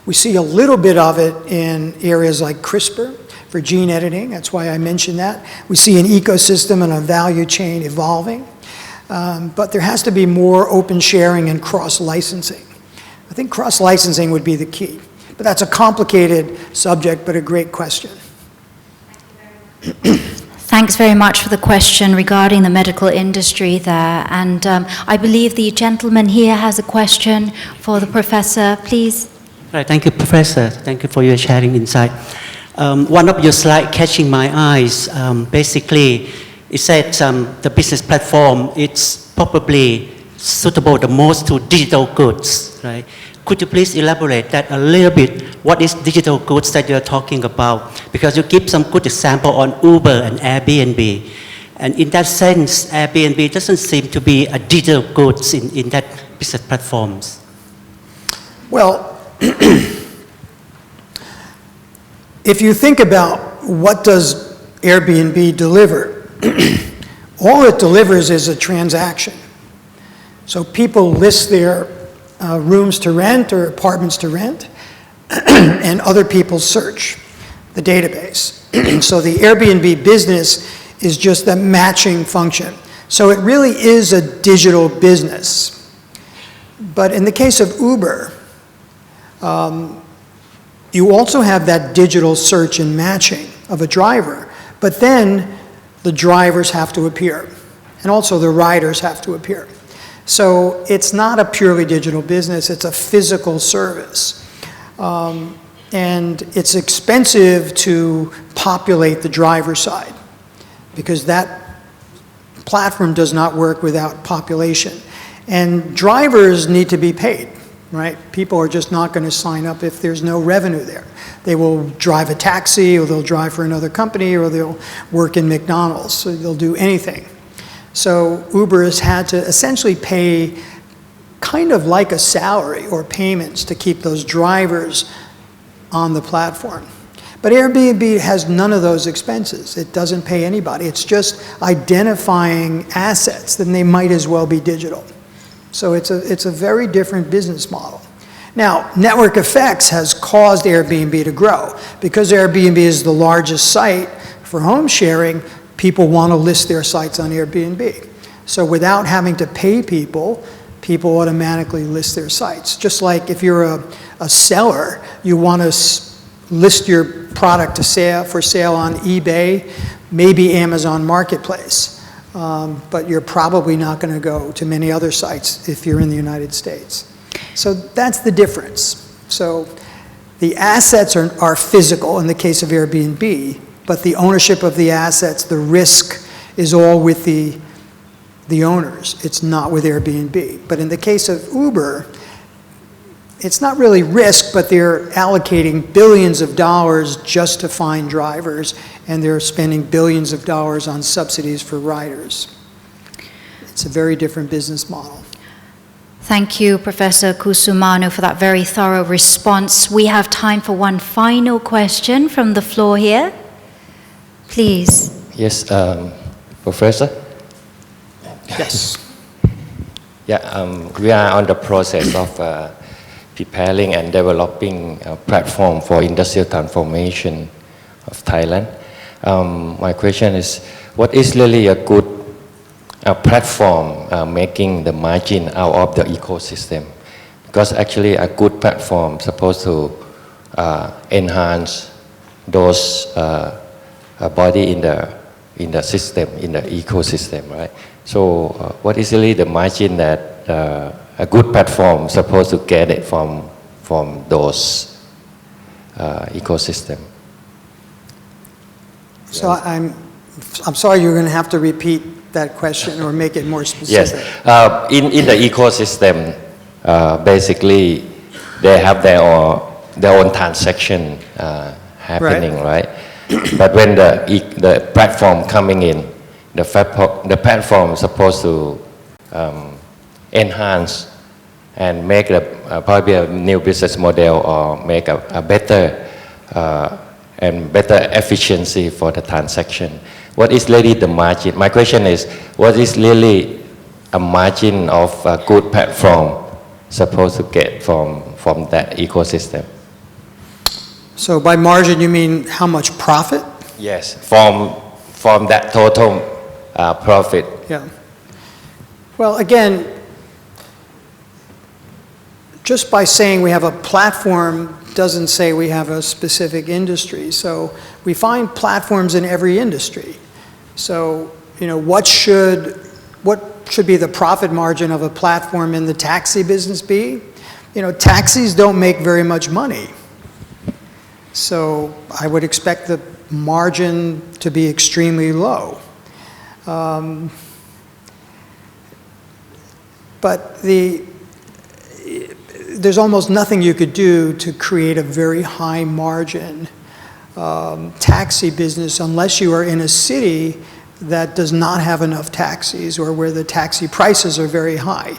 We see a little bit of it in areas like CRISPR for gene editing. That's why I mentioned that. We see an ecosystem and a value chain evolving. But there has to be more open sharing and cross-licensing. I think cross-licensing would be the key. But that's a complicated subject, but a great question. Thanks very much for the question regarding the medical industry there. And I believe the gentleman here has a question for the professor. Please. Right, thank you, Professor. Thank you for your sharing insight. One of your slides catching my eyes, basically, it said the business platform, it's probably suitable the most to digital goods, right? Could you please elaborate that a little bit? What is digital goods that you're talking about? Because you give some good example on Uber and Airbnb. And in that sense, Airbnb doesn't seem to be a digital goods in that business platforms. Well, if you think about what does Airbnb deliver, all it delivers is a transaction. So people list their rooms to rent or apartments to rent, and other people search the database. So the Airbnb business is just a matching function. So it really is a digital business. But in the case of Uber, you also have that digital search and matching of a driver, but then the drivers have to appear, and also the riders have to appear. So it's not a purely digital business, it's a physical service. And it's expensive to populate the driver side because that platform does not work without population. And drivers need to be paid, right? People are just not going to sign up if there's no revenue there. They will drive a taxi, or they'll drive for another company, or they'll work in McDonald's, so they'll do anything. So Uber has had to essentially pay kind of like a salary or payments to keep those drivers on the platform. But Airbnb has none of those expenses. It doesn't pay anybody. It's just identifying assets, then they might as well be digital. So it's a very different business model. Now, network effects has caused Airbnb to grow. Because Airbnb is the largest site for home sharing, people want to list their sites on Airbnb. So without having to pay people, people automatically list their sites. Just like if you're a seller, you want to list your product for sale on eBay, maybe Amazon Marketplace. But you're probably not going to go to many other sites if you're in the United States. So that's the difference. So the assets are physical in the case of Airbnb, but the ownership of the assets, the risk is all with the owners. It's not with Airbnb. But in the case of Uber, it's not really risk, but they're allocating billions of dollars just to find drivers, and they're spending billions of dollars on subsidies for riders. It's a very different business model. Thank you, Professor Cusomano, for that very thorough response. We have time for one final question from the floor here. Please. Yes, Professor? Yes. Yeah, we are on the process of preparing and developing a platform for industrial transformation of Thailand. My question is, what is really a good platform making the margin out of the ecosystem? Because actually a good platform is supposed to enhance those body in the system, in the ecosystem, right? So what is really the margin that a good platform is supposed to get it from those ecosystem? So I'm sorry, you're going to have to repeat that question or make it more specific. Yes, in the ecosystem, basically they have their own transaction happening, right? But when the platform coming in, the platform is supposed to enhance and make probably a new business model or make a better and better efficiency for the transaction. What is really the margin? My question is, what is really a margin of a good platform supposed to get from that ecosystem? So by margin, you mean how much profit? Yes, from that total profit. Yeah. Well, again, just by saying we have a platform doesn't say we have a specific industry. So we find platforms in every industry. So, what should be the profit margin of a platform in the taxi business be? Taxis don't make very much money. So I would expect the margin to be extremely low. But there's almost nothing you could do to create a very high margin taxi business unless you are in a city that does not have enough taxis or where the taxi prices are very high.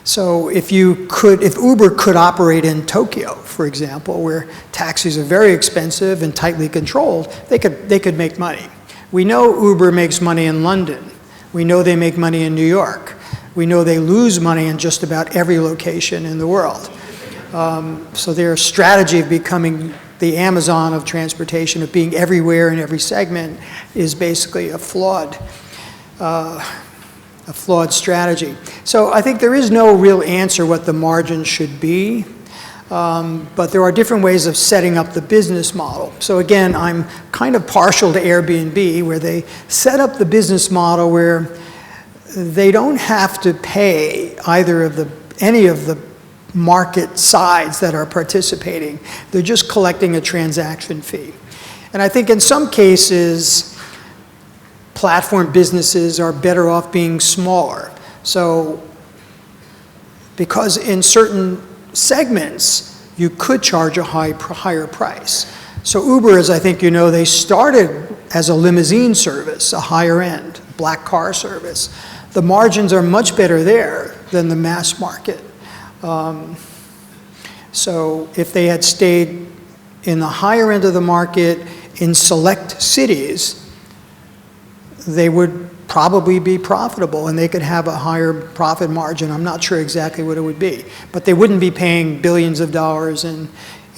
So if Uber could operate in Tokyo, for example, where taxis are very expensive and tightly controlled, they could make money. We know Uber makes money in London. We know they make money in New York. We know they lose money in just about every location in the world. So their strategy of becoming the Amazon of transportation, of being everywhere in every segment, is basically a flawed strategy. So I think there is no real answer what the margin should be, but there are different ways of setting up the business model. So again, I'm kind of partial to Airbnb, where they set up the business model where they don't have to pay any of the market sides that are participating. They're just collecting a transaction fee. And I think in some cases, platform businesses are better off being smaller. So, because in certain segments, you could charge a higher price. So Uber, as I think you know, they started as a limousine service, a higher end, black car service. The margins are much better there than the mass market. So if they had stayed in the higher end of the market in select cities, they would probably be profitable and they could have a higher profit margin. I'm not sure exactly what it would be, but they wouldn't be paying billions of dollars in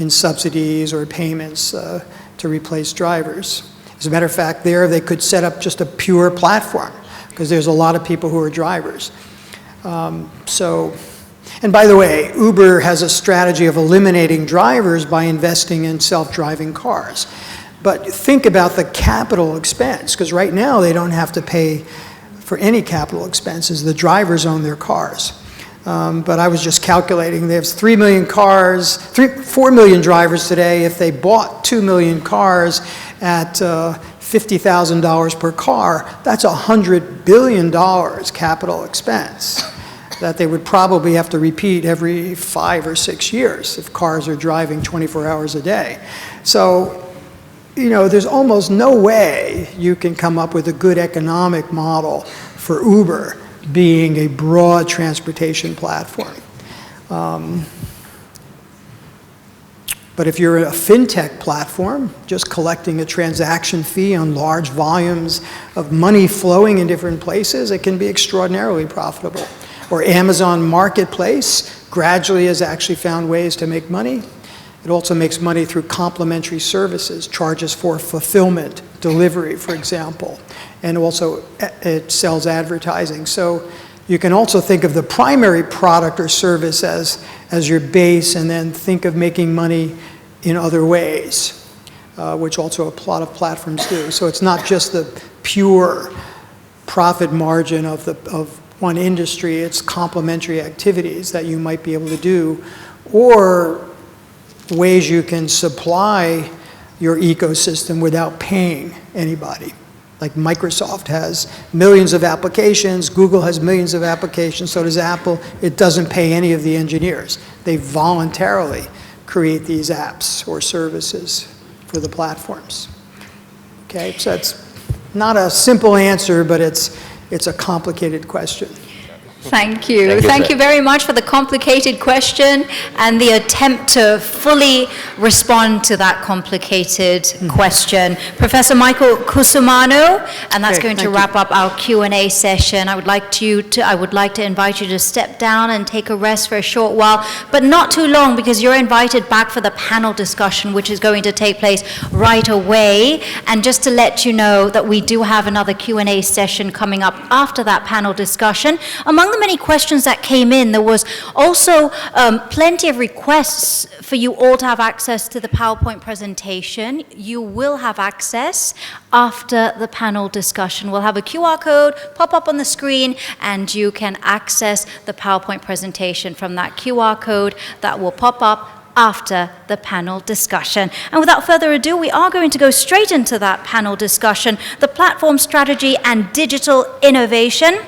subsidies or payments to replace drivers. As a matter of fact, they could set up just a pure platform because there's a lot of people who are drivers. And by the way, Uber has a strategy of eliminating drivers by investing in self-driving cars. But think about the capital expense, because right now they don't have to pay for any capital expenses. The drivers own their cars. But I was just calculating, there's 3 million cars, 4 million drivers today. If they bought 2 million cars at $50,000 per car, that's $100 billion capital expense that they would probably have to repeat every 5 or 6 years if cars are driving 24 hours a day. So, there's almost no way you can come up with a good economic model for Uber being a broad transportation platform. But if you're a fintech platform, just collecting a transaction fee on large volumes of money flowing in different places, it can be extraordinarily profitable. Or Amazon Marketplace gradually has actually found ways to make money. It also makes money through complementary services, charges for fulfillment, delivery, for example, and also it sells advertising. So you can also think of the primary product or service as your base, and then think of making money in other ways, which also a lot of platforms do. So it's not just the pure profit margin of one industry, it's complementary activities that you might be able to do, or ways you can supply your ecosystem without paying anybody. Like Microsoft has millions of applications, Google has millions of applications, so does Apple. It doesn't pay any of the engineers. They voluntarily create these apps or services for the platforms. Okay, so it's not a simple answer, but it's a complicated question. Thank you. Thank you very much for the complicated question and the attempt to fully respond to that complicated question. Professor Michael Cusimano, and that's going to wrap up our Q&A session. I would like to invite you to step down and take a rest for a short while, but not too long, because you're invited back for the panel discussion, which is going to take place right away. And just to let you know that we do have another Q&A session coming up after that panel discussion. Among among the many questions that came in, there was also plenty of requests for you all to have access to the PowerPoint presentation. You will have access after the panel discussion. We'll have a QR code pop up on the screen, and you can access the PowerPoint presentation from that QR code that will pop up after the panel discussion. And without further ado, we are going to go straight into that panel discussion, the platform strategy and digital innovation.